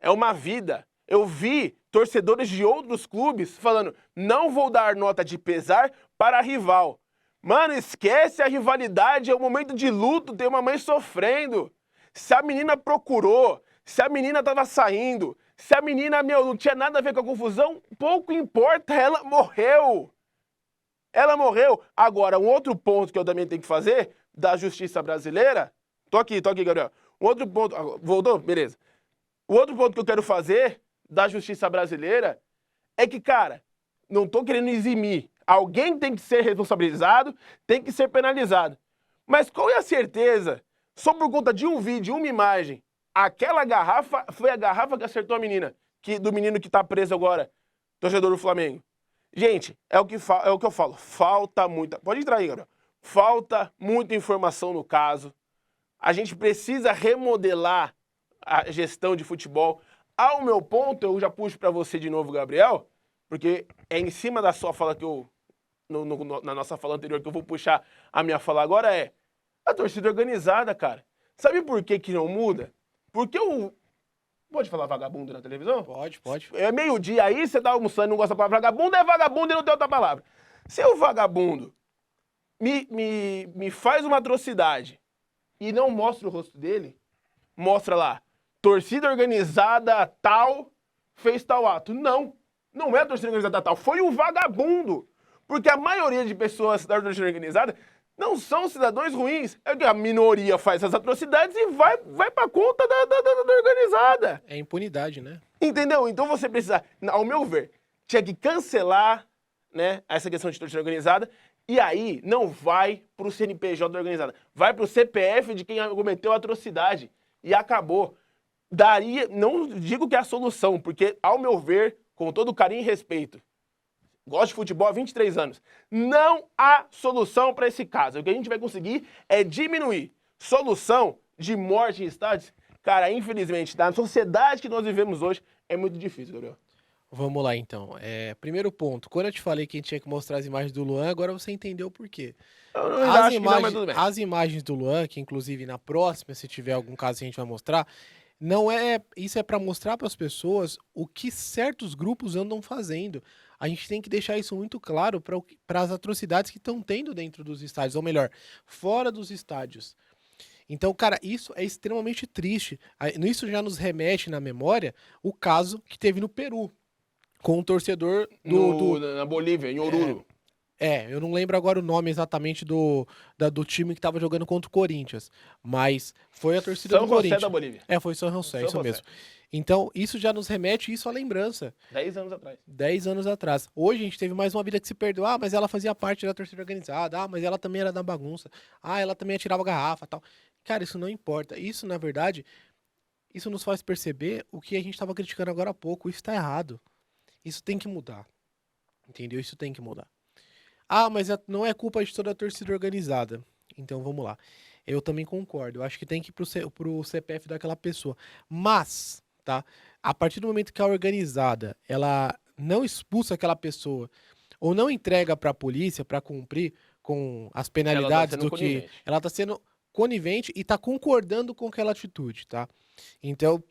É uma vida. Eu vi torcedores de outros clubes falando, não vou dar nota de pesar para a rival. Mano, esquece a rivalidade, é um momento de luto, tem uma mãe sofrendo. Se a menina procurou, se a menina tava saindo, se a menina, não tinha nada a ver com a confusão, pouco importa, ela morreu. Ela morreu. Agora, um outro ponto que eu também tenho que fazer, da justiça brasileira, tô aqui, Gabriel. Um outro ponto, voltou? Beleza. O outro ponto que eu quero fazer da justiça brasileira é que, cara, não tô querendo eximir. Alguém tem que ser responsabilizado, tem que ser penalizado. Mas qual é a certeza, só por conta de um vídeo, uma imagem, aquela garrafa foi a garrafa que acertou a menina, do menino que tá preso agora, torcedor do Flamengo? Gente, é o que eu falo, falta muita... Pode entrar aí, Gabriel. Falta muita informação no caso. A gente precisa remodelar a gestão de futebol. Ao meu ponto, eu já puxo para você de novo, Gabriel, porque é em cima da sua fala que eu... na nossa fala anterior, que eu vou puxar a minha fala agora, é a torcida organizada, cara. Sabe por que não muda? Porque o... Pode falar vagabundo na televisão? Pode. É meio-dia aí, você tá almoçando e não gosta da palavra vagabundo, é vagabundo e não tem outra palavra. Se o vagabundo me faz uma atrocidade e não mostra o rosto dele, mostra lá, torcida organizada tal fez tal ato. Não é a torcida organizada tal, foi o vagabundo. Porque a maioria de pessoas da torcida organizada não são cidadãos ruins. É que a minoria faz as atrocidades e vai pra conta da organizada. É impunidade, né? Entendeu? Então você precisa, ao meu ver, tinha que cancelar, né, essa questão de torcida organizada. E aí não vai pro CNPJ da organizada. Vai pro CPF de quem cometeu a atrocidade. E acabou. Não digo que é a solução, porque, ao meu ver, com todo carinho e respeito, gosto de futebol há 23 anos. Não há solução para esse caso. O que a gente vai conseguir é diminuir. Solução de morte em estádios, cara, infelizmente, na sociedade que nós vivemos hoje, é muito difícil, Gabriel. Vamos lá, então. Primeiro ponto. Quando eu te falei que a gente tinha que mostrar as imagens do Luan, agora você entendeu por quê. Eu não acho que não, mas tudo bem. As imagens do Luan, que inclusive na próxima, se tiver algum caso que a gente vai mostrar, isso é para mostrar para as pessoas o que certos grupos andam fazendo. A gente tem que deixar isso muito claro para as atrocidades que estão tendo dentro dos estádios, ou melhor, fora dos estádios. Então, cara, isso é extremamente triste. Isso já nos remete na memória o caso que teve no Peru, com um torcedor na Bolívia, em Oruro. Eu não lembro agora o nome exatamente do time que estava jogando contra o Corinthians, mas foi a torcida do Corinthians. São José da Bolívia. Foi São José, isso mesmo. Então, isso já nos remete à lembrança. 10 anos atrás. 10 anos atrás. Hoje a gente teve mais uma vida que se perdeu. Ah, mas ela fazia parte da torcida organizada. Ah, mas ela também era da bagunça. Ah, ela também atirava garrafa e tal. Cara, isso não importa. Isso, na verdade, isso nos faz perceber o que a gente estava criticando agora há pouco. Isso está errado. Isso tem que mudar. Entendeu? Isso tem que mudar. Ah, mas não é culpa de toda a torcida organizada. Então, vamos lá. Eu também concordo. Eu acho que tem que ir pro CPF daquela pessoa. Mas, tá? A partir do momento que a organizada, ela não expulsa aquela pessoa ou não entrega para a polícia para cumprir com as penalidades do que... Ela tá sendo conivente e tá concordando com aquela atitude, tá? Então,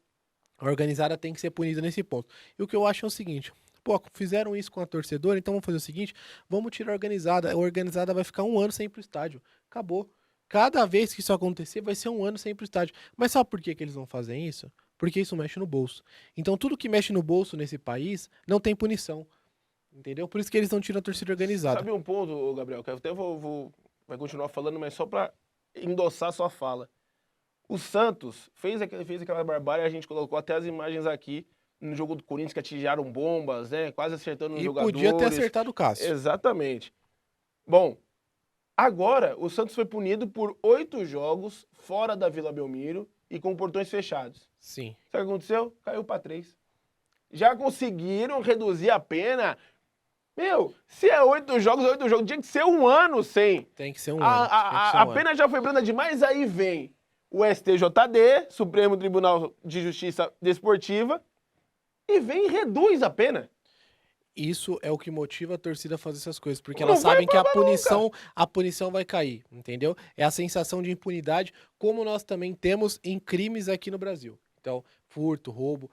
a organizada tem que ser punida nesse ponto. E o que eu acho é o seguinte... Pô, fizeram isso com a torcedora, então vamos fazer o seguinte, vamos tirar a organizada vai ficar 1 ano sem ir pro estádio. Acabou. Cada vez que isso acontecer, vai ser 1 ano sem ir pro estádio. Mas sabe por que que eles não fazem isso? Porque isso mexe no bolso. Então tudo que mexe no bolso nesse país não tem punição. Entendeu? Por isso que eles não tiram a torcida organizada. Sabe um ponto, ô, Gabriel, que eu até vai continuar falando, mas só pra endossar sua fala. O Santos fez aquela barbárie, a gente colocou até as imagens aqui no jogo do Corinthians que atingiram bombas, né? Quase acertando os E jogadores. podia ter acertado o Cássio. Exatamente. Bom, agora o Santos foi punido por 8 jogos fora da Vila Belmiro e com portões fechados. Sim. Sabe o que aconteceu? Caiu pra 3. Já conseguiram reduzir a pena. Meu, se é 8 jogos, tinha que ser 1 ano sem. Tem que ser 1 ano. A pena já foi branda demais, aí vem o STJD, Supremo Tribunal de Justiça Desportiva, e vem e reduz a pena. Isso é o que motiva a torcida a fazer essas coisas, porque Não elas vai sabem que aprovar a punição vai cair, entendeu? É a sensação de impunidade, como nós também temos em crimes aqui no Brasil. Então, furto, roubo,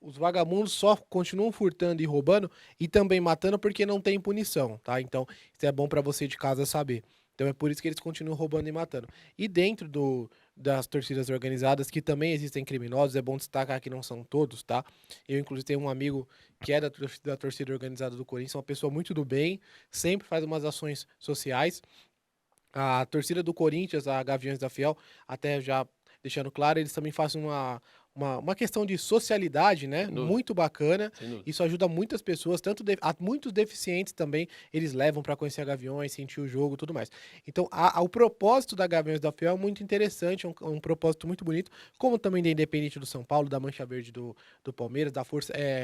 os vagabundos só continuam furtando e roubando e também matando porque não tem punição, tá? Então, isso é bom pra você de casa saber. Então é por isso que eles continuam roubando e matando. E dentro das torcidas organizadas, que também existem criminosos, é bom destacar que não são todos, tá? Eu, inclusive, tenho um amigo que é da torcida organizada do Corinthians, uma pessoa muito do bem, sempre faz umas ações sociais. A torcida do Corinthians, a Gaviões da Fiel, até já deixando claro, eles também fazem uma questão de socialidade, né? Sem dúvida. Muito bacana. Sem dúvida. Isso ajuda muitas pessoas, há muitos deficientes também, eles levam para conhecer a Gaviões, sentir o jogo e tudo mais. Então, o propósito da Gaviões da Fiel é muito interessante, um propósito muito bonito, como também da Independente do São Paulo, da Mancha Verde do Palmeiras, da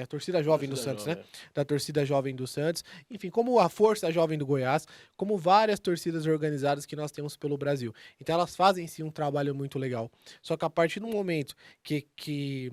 Torcida Jovem do Santos, né? Da Torcida Jovem do Santos, enfim, como a Força Jovem do Goiás, como várias torcidas organizadas que nós temos pelo Brasil. Então, elas fazem sim um trabalho muito legal. Só que a partir do momento que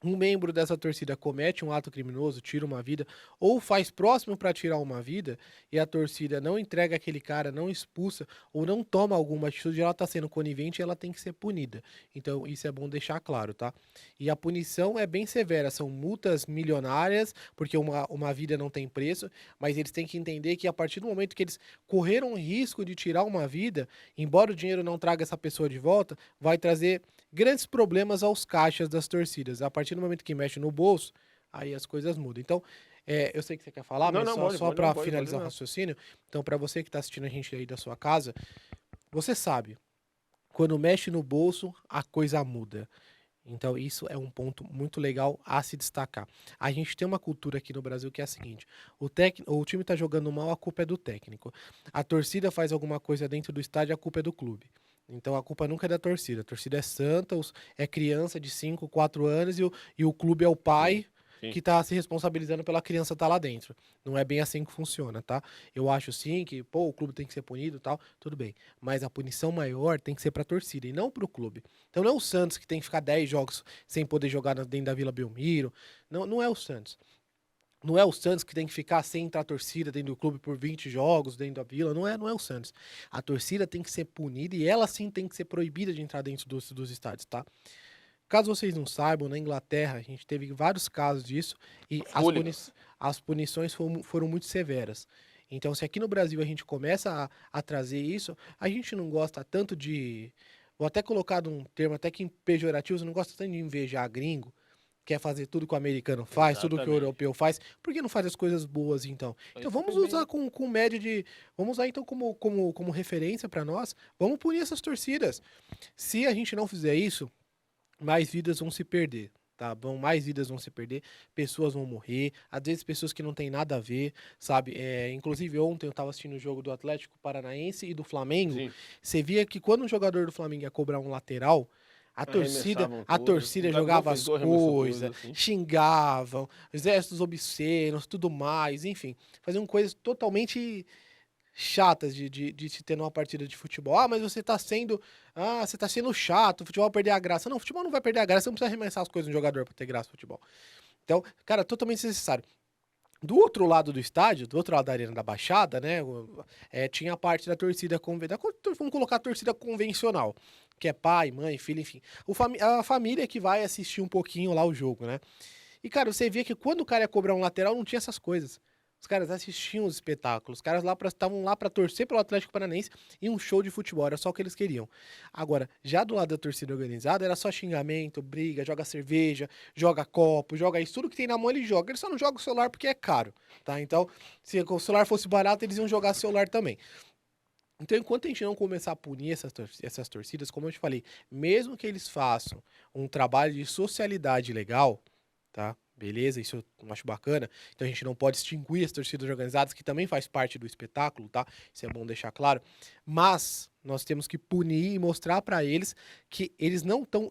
um membro dessa torcida comete um ato criminoso, tira uma vida, ou faz próximo para tirar uma vida, e a torcida não entrega aquele cara, não expulsa, ou não toma alguma atitude, ela tá sendo conivente e ela tem que ser punida. Então, isso é bom deixar claro, tá? E a punição é bem severa, são multas milionárias, porque uma vida não tem preço, mas eles têm que entender que a partir do momento que eles correram o risco de tirar uma vida, embora o dinheiro não traga essa pessoa de volta, vai trazer grandes problemas aos caixas das torcidas. A partir do momento que mexe no bolso, aí as coisas mudam. Então, eu sei que você quer falar, mas só para finalizar o raciocínio. Então, para você que está assistindo a gente aí da sua casa, você sabe, quando mexe no bolso, a coisa muda. Então, isso é um ponto muito legal a se destacar. A gente tem uma cultura aqui no Brasil que é a seguinte: o time tá jogando mal, a culpa é do técnico. A torcida faz alguma coisa dentro do estádio, a culpa é do clube. Então a culpa nunca é da torcida. A torcida é santa, é criança de 5, 4 anos e o clube é o pai que tá se responsabilizando pela criança estar lá dentro. Não é bem assim que funciona, tá? Eu acho sim que, o clube tem que ser punido e tal, tudo bem. Mas a punição maior tem que ser pra torcida e não pro clube. Então não é o Santos que tem que ficar 10 jogos sem poder jogar dentro da Vila Belmiro. Não é o Santos. Não é o Santos que tem que ficar sem entrar a torcida dentro do clube por 20 jogos dentro da Vila. Não é o Santos. A torcida tem que ser punida e ela sim tem que ser proibida de entrar dentro dos estádios, tá? Caso vocês não saibam, na Inglaterra a gente teve vários casos disso e as punições foram muito severas. Então, se aqui no Brasil a gente começa a trazer isso, a gente não gosta tanto de... Vou até colocar um termo até que pejorativo, você não gosta tanto de invejar gringo, quer fazer tudo que o americano faz, tudo que o europeu faz, por que não faz as coisas boas, então? Então vamos usar com média de... Vamos usar, então, como referência para nós, vamos punir essas torcidas. Se a gente não fizer isso, mais vidas vão se perder, tá? Mais vidas vão se perder, pessoas vão morrer, às vezes pessoas que não tem nada a ver, sabe? Inclusive ontem eu tava assistindo o jogo do Atlético Paranaense e do Flamengo, você via que quando um jogador do Flamengo ia cobrar um lateral, a torcida jogava as coisas, xingavam, gestos obscenos, tudo mais, enfim. Faziam coisas totalmente chatas de se ter numa partida de futebol. Ah, mas você tá sendo chato, o futebol vai perder a graça. Não, o futebol não vai perder a graça, você não precisa arremessar as coisas no jogador pra ter graça no futebol. Então, cara, totalmente desnecessário. Do outro lado do estádio, do outro lado da Arena da Baixada, né, tinha a parte da torcida vamos colocar a torcida convencional, que é pai, mãe, filho, enfim. A família que vai assistir um pouquinho lá o jogo, né? E, cara, você via que quando o cara ia cobrar um lateral, não tinha essas coisas. Os caras assistiam os espetáculos, os caras estavam lá pra torcer pelo Atlético Paranaense e um show de futebol, era só o que eles queriam. Agora, já do lado da torcida organizada, era só xingamento, briga, joga cerveja, joga copo, joga isso, tudo que tem na mão ele joga. Ele só não joga o celular porque é caro, tá? Então, se o celular fosse barato, eles iam jogar celular também. Então, enquanto a gente não começar a punir essas torcidas, como eu te falei, mesmo que eles façam um trabalho de socialidade legal, tá? Beleza, isso eu acho bacana. Então a gente não pode extinguir as torcidas organizadas, que também faz parte do espetáculo, tá? Isso é bom deixar claro. Mas nós temos que punir e mostrar pra eles que eles não estão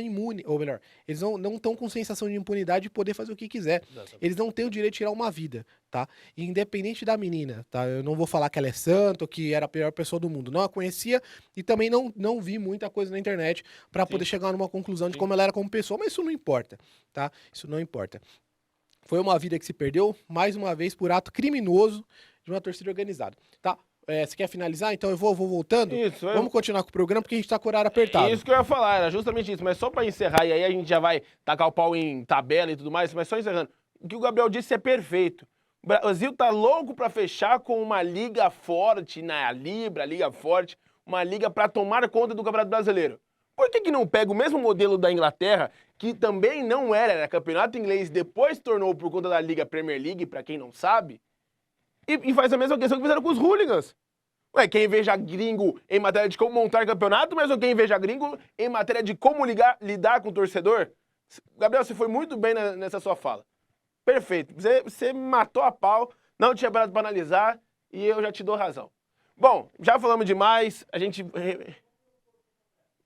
imunes, ou melhor, eles não estão com sensação de impunidade de poder fazer o que quiser. Exatamente. Eles não têm o direito de tirar uma vida, tá? E independente da menina, tá? Eu não vou falar que ela é santa ou que era a pior pessoa do mundo. Não a conhecia e também não vi muita coisa na internet pra poder chegar numa conclusão de como ela era como pessoa, mas isso não importa, tá? Isso não importa. Foi uma vida que se perdeu, mais uma vez, por ato criminoso de uma torcida organizada, tá? Você quer finalizar? Então eu vou voltando. Isso, Vamos continuar com o programa, porque a gente tá com o horário apertado. Isso que eu ia falar, era justamente isso. Mas só pra encerrar, e aí a gente já vai tacar o pau em tabela e tudo mais, mas só encerrando. O que o Gabriel disse é perfeito. O Brasil tá louco pra fechar com uma liga forte na Libra, liga forte, uma liga pra tomar conta do Campeonato Brasileiro. Por que não pega o mesmo modelo da Inglaterra, que também não era campeonato inglês, depois tornou por conta da Liga Premier League, pra quem não sabe, e faz a mesma questão que fizeram com os hooligans. Ué, quem veja gringo em matéria de como montar campeonato, mas quem veja gringo em matéria de como lidar com o torcedor? Gabriel, você foi muito bem nessa sua fala. Perfeito. Você matou a pau, não tinha parado pra analisar e eu já te dou razão. Bom, já falamos demais, a gente...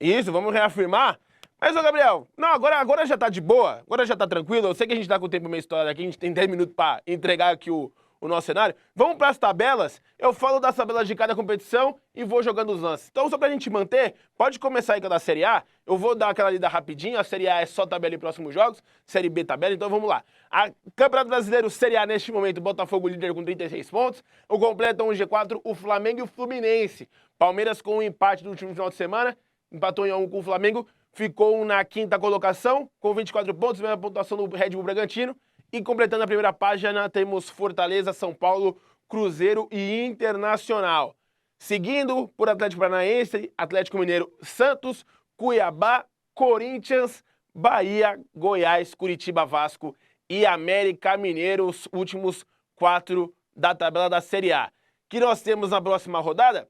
Isso, vamos reafirmar. Mas, ô Gabriel, não, agora já tá de boa, agora já tá tranquilo. Eu sei que a gente tá com o tempo meio estourado aqui, a gente tem 10 minutos pra entregar aqui o nosso cenário. Vamos pras tabelas, eu falo das tabelas de cada competição e vou jogando os lances. Então, só pra gente manter, pode começar aí com a da Série A. Eu vou dar aquela lida rapidinho, a Série A é só tabela e próximos jogos, Série B tabela, então vamos lá. A Campeonato Brasileiro Série A, neste momento, Botafogo líder com 36 pontos. O completam o G4, o Flamengo e o Fluminense. Palmeiras com um empate no último final de semana, empatou em 1 com o Flamengo, ficou na quinta colocação, com 24 pontos, mesma pontuação do Red Bull Bragantino. E completando a primeira página, temos Fortaleza, São Paulo, Cruzeiro e Internacional. Seguindo por Atlético Paranaense, Atlético Mineiro, Santos, Cuiabá, Corinthians, Bahia, Goiás, Curitiba, Vasco e América Mineiro, os últimos 4 da tabela da Série A. Que nós temos na próxima rodada?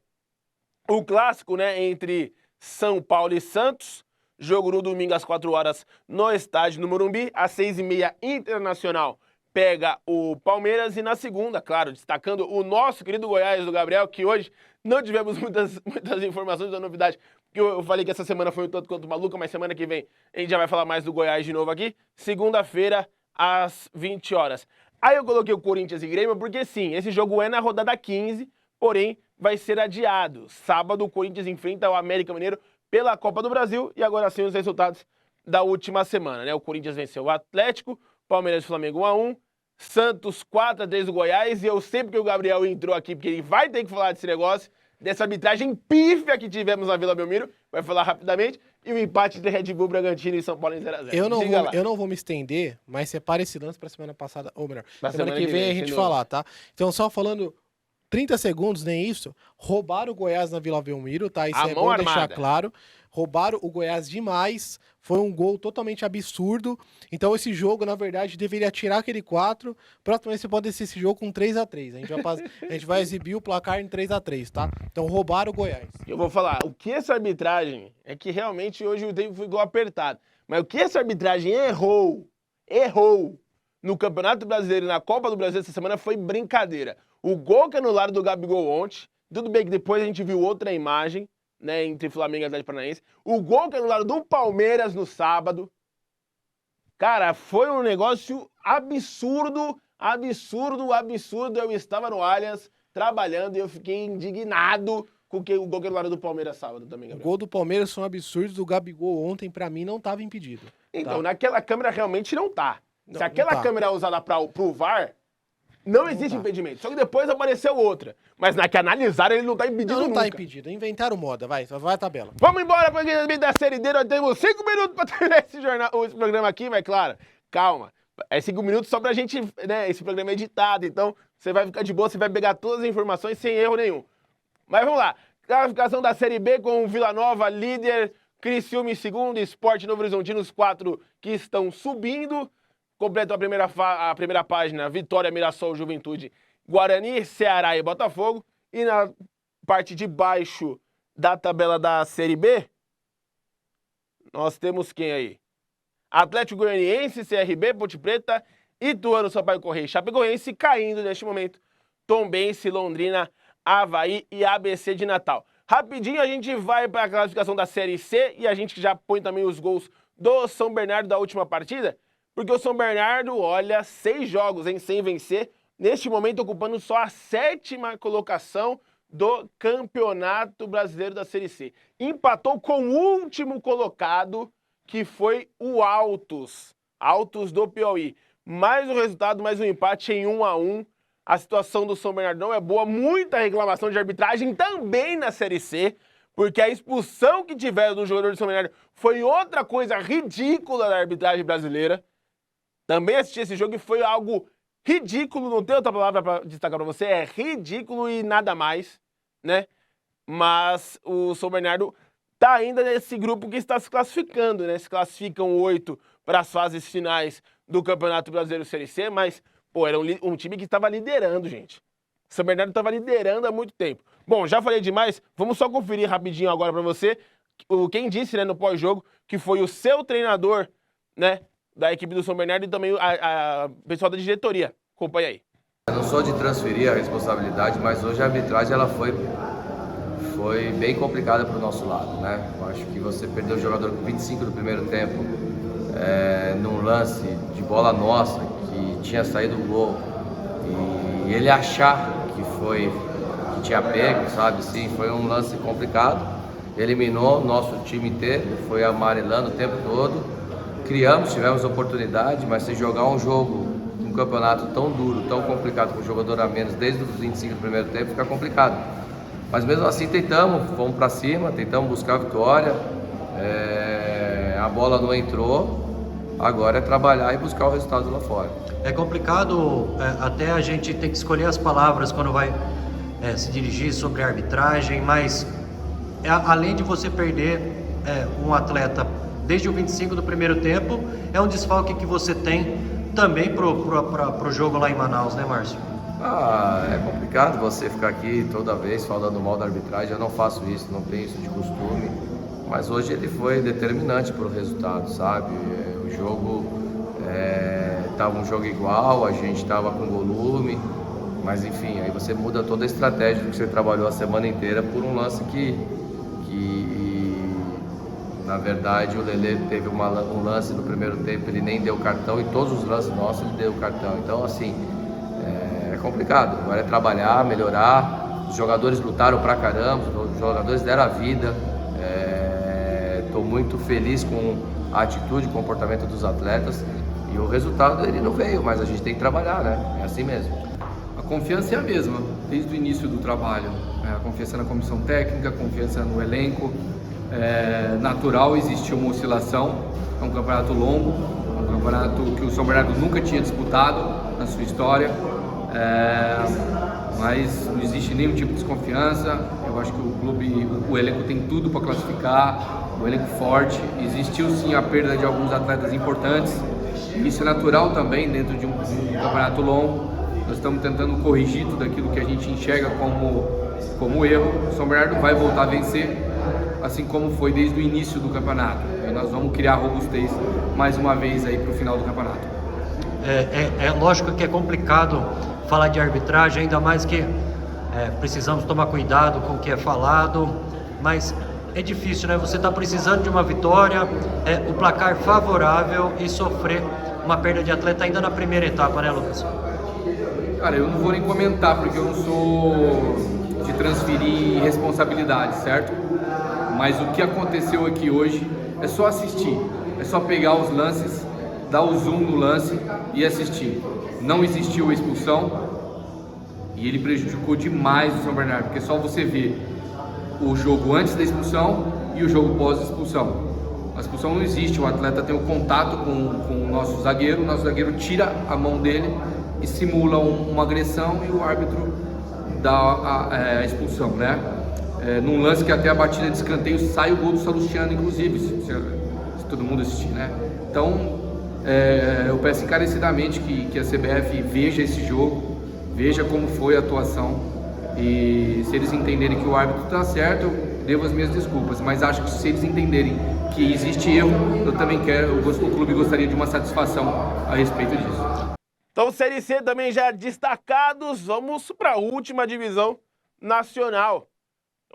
O clássico, né, entre São Paulo e Santos. Jogo no domingo às 4 horas no estádio no Morumbi. Às 6h30, Internacional pega o Palmeiras. E na segunda, claro, destacando o nosso querido Goiás do Gabriel, que hoje não tivemos muitas informações da novidade, porque eu falei que essa semana foi um tanto quanto maluca, mas semana que vem a gente já vai falar mais do Goiás de novo aqui. Segunda-feira, às 20 horas. Aí eu coloquei o Corinthians e Grêmio, porque sim, esse jogo é na rodada 15, porém vai ser adiado. Sábado, o Corinthians enfrenta o América Mineiro pela Copa do Brasil, e agora sim os resultados da última semana, né? O Corinthians venceu o Atlético, Palmeiras e Flamengo 1-1, Santos 4-3 do Goiás, e eu sempre que o Gabriel entrou aqui, porque ele vai ter que falar desse negócio, dessa arbitragem pífia que tivemos na Vila Belmiro, vai falar rapidamente, e o empate entre Red Bull, Bragantino e São Paulo em 0-0. Eu não vou me estender, mas separa esse lance pra semana passada, ou melhor, semana que vem a gente falar, tá? Então só falando 30 segundos, nem isso, roubaram o Goiás na Vila Belmiro, tá? Isso é bom deixar claro. Roubaram o Goiás demais, foi um gol totalmente absurdo. Então esse jogo, na verdade, deveria tirar aquele 4. Próximo você pode descer esse jogo com 3-3. A gente vai exibir o placar em 3-3, tá? Então roubaram o Goiás. Eu vou falar, o que essa arbitragem, é que realmente hoje o tempo ficou apertado, mas o que essa arbitragem errou no Campeonato Brasileiro e na Copa do Brasil essa semana foi brincadeira. O gol que anularam do Gabigol ontem, tudo bem que depois a gente viu outra imagem, né, entre Flamengo e Atlético Paranaense. O gol que anularam do Palmeiras no sábado, cara, foi um negócio absurdo. Eu estava no Allianz trabalhando e eu fiquei indignado com o gol que anularam do Palmeiras sábado também, Gabriel. O gol do Palmeiras foi um absurdo, do Gabigol ontem, pra mim, não tava impedido. Então, tá? Naquela câmera realmente não tá. Não, se aquela câmera é usada pro VAR, não existe impedimento. Só que depois apareceu outra. Mas na que analisaram, ele não tá impedido não nunca. Não tá impedido. Inventaram moda. Vai a tabela. Vamos embora para a da Série D. Nós temos 5 minutos para terminar esse programa aqui, mas claro, calma. É 5 minutos só pra gente, né, esse programa é editado, então você vai ficar de boa, você vai pegar todas as informações sem erro nenhum. Mas vamos lá, classificação da Série B com o Vila Nova, líder, Criciúma em segundo, Sport Novo Horizontino, os 4 que estão subindo. Completou a primeira página, Vitória, Mirassol, Juventude, Guarani, Ceará e Botafogo. E na parte de baixo da tabela da Série B, nós temos quem aí? Atlético Goianiense, CRB, Ponte Preta, Ituano, Sampaio Correia e Chapecoense caindo neste momento. Tombense, Londrina, Avaí e ABC de Natal. Rapidinho a gente vai para a classificação da Série C e a gente já põe também os gols do São Bernardo da última partida, porque o São Bernardo, olha, 6 jogos sem vencer, neste momento ocupando só a 7ª colocação do Campeonato Brasileiro da Série C. Empatou com o último colocado, que foi o Altos do Piauí. Mais um resultado, mais um empate em 1-1. A situação do São Bernardo não é boa, muita reclamação de arbitragem também na Série C, porque a expulsão que tiveram do jogador do São Bernardo foi outra coisa ridícula da arbitragem brasileira. Também assisti esse jogo e foi algo ridículo, não tem outra palavra para destacar para você, é ridículo e nada mais, né? Mas o São Bernardo tá ainda nesse grupo que está se classificando, né? Se classificam 8 para as fases finais do Campeonato Brasileiro Série C, mas, pô, era um time que estava liderando, gente. O São Bernardo estava liderando há muito tempo. Bom, já falei demais, vamos só conferir rapidinho agora para você quem disse, né, no pós-jogo, que foi o seu treinador, né, da equipe do São Bernardo e também a pessoal da diretoria. Acompanha aí. Eu não sou de transferir a responsabilidade, mas hoje a arbitragem ela foi bem complicada para o nosso lado, né? Eu acho que você perdeu o jogador com 25 do primeiro tempo, num lance de bola nossa, que tinha saído o gol, e ele achar que tinha pego, sabe? Sim, foi um lance complicado, eliminou o nosso time inteiro, foi amarelando o tempo todo. Tivemos oportunidade, mas se jogar um jogo, um campeonato tão duro, tão complicado, com o jogador a menos, desde os 25 do primeiro tempo, fica complicado. Mas mesmo assim fomos para cima, tentamos buscar a vitória, a bola não entrou, agora é trabalhar e buscar o resultado lá fora. É complicado, até a gente tem que escolher as palavras quando vai se dirigir sobre a arbitragem, mas além de você perder um atleta desde o 25 do primeiro tempo, é um desfalque que você tem também pro jogo lá em Manaus, né, Márcio? É complicado você ficar aqui toda vez falando mal da arbitragem, eu não faço isso, não tenho isso de costume, mas hoje ele foi determinante para o resultado, sabe? O jogo estava um jogo igual, a gente estava com volume, mas enfim, aí você muda toda a estratégia que você trabalhou a semana inteira por um lance que na verdade o Lelê teve um lance no primeiro tempo, ele nem deu cartão, e todos os lances nossos ele deu cartão. Então assim, é complicado, agora é trabalhar, melhorar. Os jogadores lutaram pra caramba, os jogadores deram a vida. Estou muito feliz com a atitude, o comportamento dos atletas, e o resultado ele não veio, mas a gente tem que trabalhar, né? É assim mesmo. A confiança é a mesma, desde o início do trabalho. A confiança na comissão técnica, a confiança no elenco. Natural existir uma oscilação, é um campeonato longo, um campeonato que o São Bernardo nunca tinha disputado na sua história, mas não existe nenhum tipo de desconfiança. Eu acho que o clube, o elenco tem tudo para classificar, o elenco forte. Existiu sim a perda de alguns atletas importantes, isso é natural também dentro de um campeonato longo. Nós estamos tentando corrigir tudo aquilo que a gente enxerga como erro. O São Bernardo vai voltar a vencer, assim como foi desde o início do campeonato. E nós vamos criar robustez mais uma vez aí para o final do campeonato. É lógico que é complicado falar de arbitragem, ainda mais que precisamos tomar cuidado com o que é falado, mas é difícil, né? Você está precisando de uma vitória, o placar favorável, e sofrer uma perda de atleta ainda na primeira etapa, né, Lucas? Cara, eu não vou nem comentar, porque eu não sou de transferir responsabilidade, certo? Mas o que aconteceu aqui hoje é só assistir, é só pegar os lances, dar o zoom no lance e assistir. Não existiu a expulsão e ele prejudicou demais o São Bernardo, porque só você vê o jogo antes da expulsão e o jogo pós-expulsão. A expulsão não existe, o atleta tem o contato com o nosso zagueiro tira a mão dele e simula uma agressão e o árbitro dá a expulsão, né? Num lance que até a batida de escanteio sai o gol do Salustiano, inclusive, se todo mundo assistir, né? Então, eu peço encarecidamente que a CBF veja esse jogo, veja como foi a atuação e se eles entenderem que o árbitro está certo, eu devo as minhas desculpas, mas acho que se eles entenderem que existe erro, eu também o clube gostaria de uma satisfação a respeito disso. Então, Série C também já destacados, vamos para a última divisão nacional,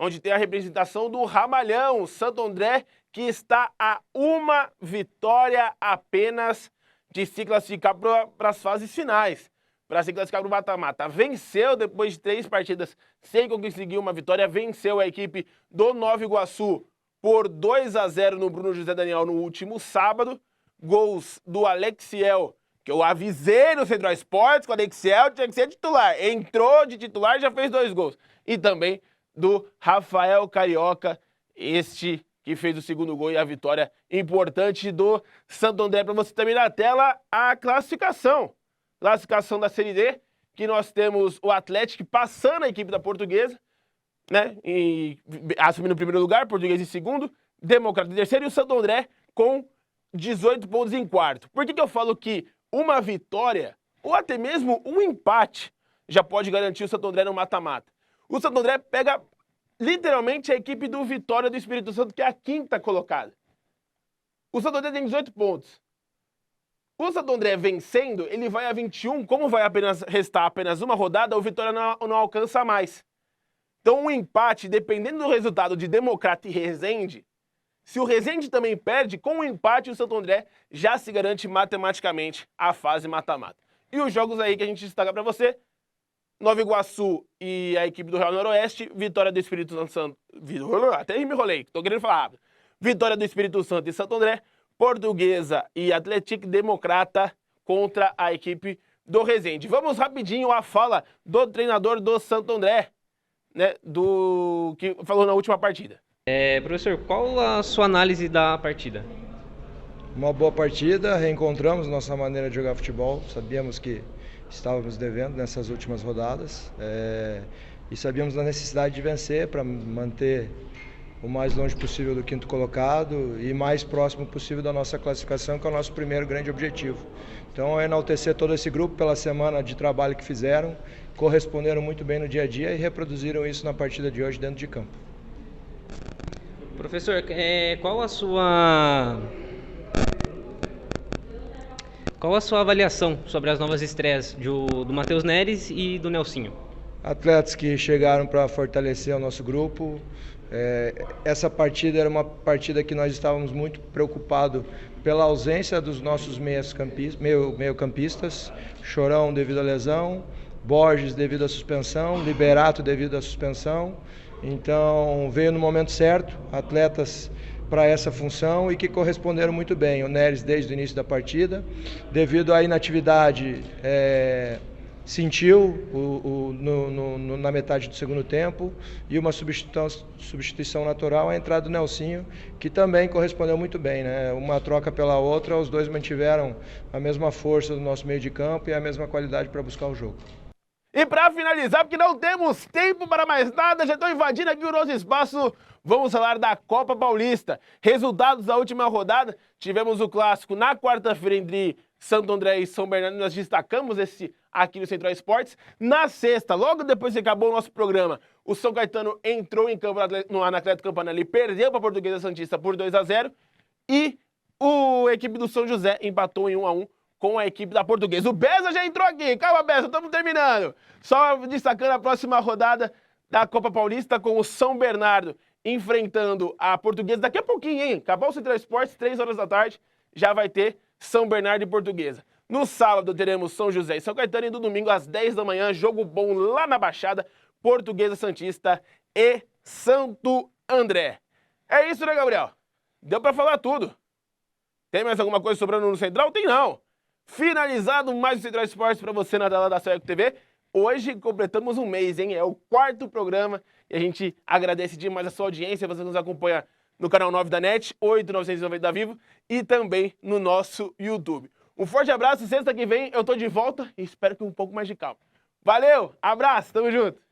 onde tem a representação do Ramalhão, Santo André, que está a uma vitória apenas de se classificar para as fases finais, para se classificar para o mata-mata. Venceu depois de 3 partidas sem conseguir uma vitória, venceu a equipe do Nova Iguaçu por 2-0 no Bruno José Daniel no último sábado. Gols do Alexiel, que eu avisei no Central Esportes que o Alexiel tinha que ser titular. Entrou de titular e já fez 2 gols. E também do Rafael Carioca, este que fez o segundo gol e a vitória importante do Santo André. Para você também na tela, a classificação. Classificação da Série D, que nós temos o Atlético passando a equipe da Portuguesa, né? E assumindo o primeiro lugar, Portuguesa em segundo, Democrata em terceiro e o Santo André com 18 pontos em quarto. Por que eu falo que uma vitória, ou até mesmo um empate, já pode garantir o Santo André no mata-mata? O Santo André pega literalmente a equipe do Vitória do Espírito Santo, que é a 5ª colocada. O Santo André tem 18 pontos. O Santo André vencendo, ele vai a 21, como vai restar apenas uma rodada, o Vitória não alcança mais. Então um empate, dependendo do resultado de Democrata e Resende, se o Resende também perde, com o empate o Santo André já se garante matematicamente a fase mata-mata. E os jogos aí que a gente destaca para você, Nova Iguaçu e a equipe do Real Noroeste, Vitória do Espírito Santo, até me enrolei, tô querendo falar rápido. Vitória do Espírito Santo e Santo André, Portuguesa e Atlético Democrata contra a equipe do Resende. Vamos rapidinho à fala do treinador do Santo André, né, que falou na última partida. Professor, qual a sua análise da partida? Uma boa partida, reencontramos nossa maneira de jogar futebol, sabíamos que estávamos devendo nessas últimas rodadas e sabíamos da necessidade de vencer para manter o mais longe possível do 5º colocado e mais próximo possível da nossa classificação, que é o nosso primeiro grande objetivo. Então, enaltecer todo esse grupo pela semana de trabalho que fizeram, corresponderam muito bem no dia a dia e reproduziram isso na partida de hoje dentro de campo. Professor, qual a sua avaliação sobre as novas estreias do Matheus Neres e do Nelsinho? Atletas que chegaram para fortalecer o nosso grupo. Essa partida era uma partida que nós estávamos muito preocupados pela ausência dos nossos meio-campistas, Chorão devido à lesão, Borges devido à suspensão, Liberato devido à suspensão. Então veio no momento certo, atletas para essa função e que corresponderam muito bem. O Neres desde o início da partida, devido à inatividade, sentiu na metade do segundo tempo e uma substituição natural, a entrada do Nelsinho, que também correspondeu muito bem, né? Uma troca pela outra, os dois mantiveram a mesma força do nosso meio de campo e a mesma qualidade para buscar o jogo. E para finalizar, porque não temos tempo para mais nada, já estou invadindo aqui o nosso espaço, vamos falar da Copa Paulista. Resultados da última rodada, tivemos o clássico na quarta-feira entre Santo André e São Bernardo, nós destacamos esse aqui no Central Esportes. Na sexta, logo depois que acabou o nosso programa, o São Caetano entrou em campo no Anacleto Campanella e perdeu para a Portuguesa Santista por 2-0. E a equipe do São José empatou em 1-1 com a equipe da Portuguesa. O Beza já entrou aqui, calma Beza, estamos terminando. Só destacando a próxima rodada da Copa Paulista com o São Bernardo enfrentando a Portuguesa. Daqui a pouquinho, hein? Acabou o Central Esportes, 3 horas da tarde, já vai ter São Bernardo e Portuguesa. No sábado teremos São José e São Caetano e no domingo às 10 da manhã, jogo bom lá na Baixada, Portuguesa Santista e Santo André. É isso, né, Gabriel? Deu pra falar tudo. Tem mais alguma coisa sobrando no Central? Tem não. Finalizado mais o Central Esportes para você na tela da Eco TV. Hoje completamos um mês, hein? É o 4º programa e a gente agradece demais a sua audiência. Você nos acompanha no canal 9 da NET, 8990 da Vivo e também no nosso YouTube. Um forte abraço, sexta que vem eu tô de volta e espero que um pouco mais de calma. Valeu, abraço, tamo junto!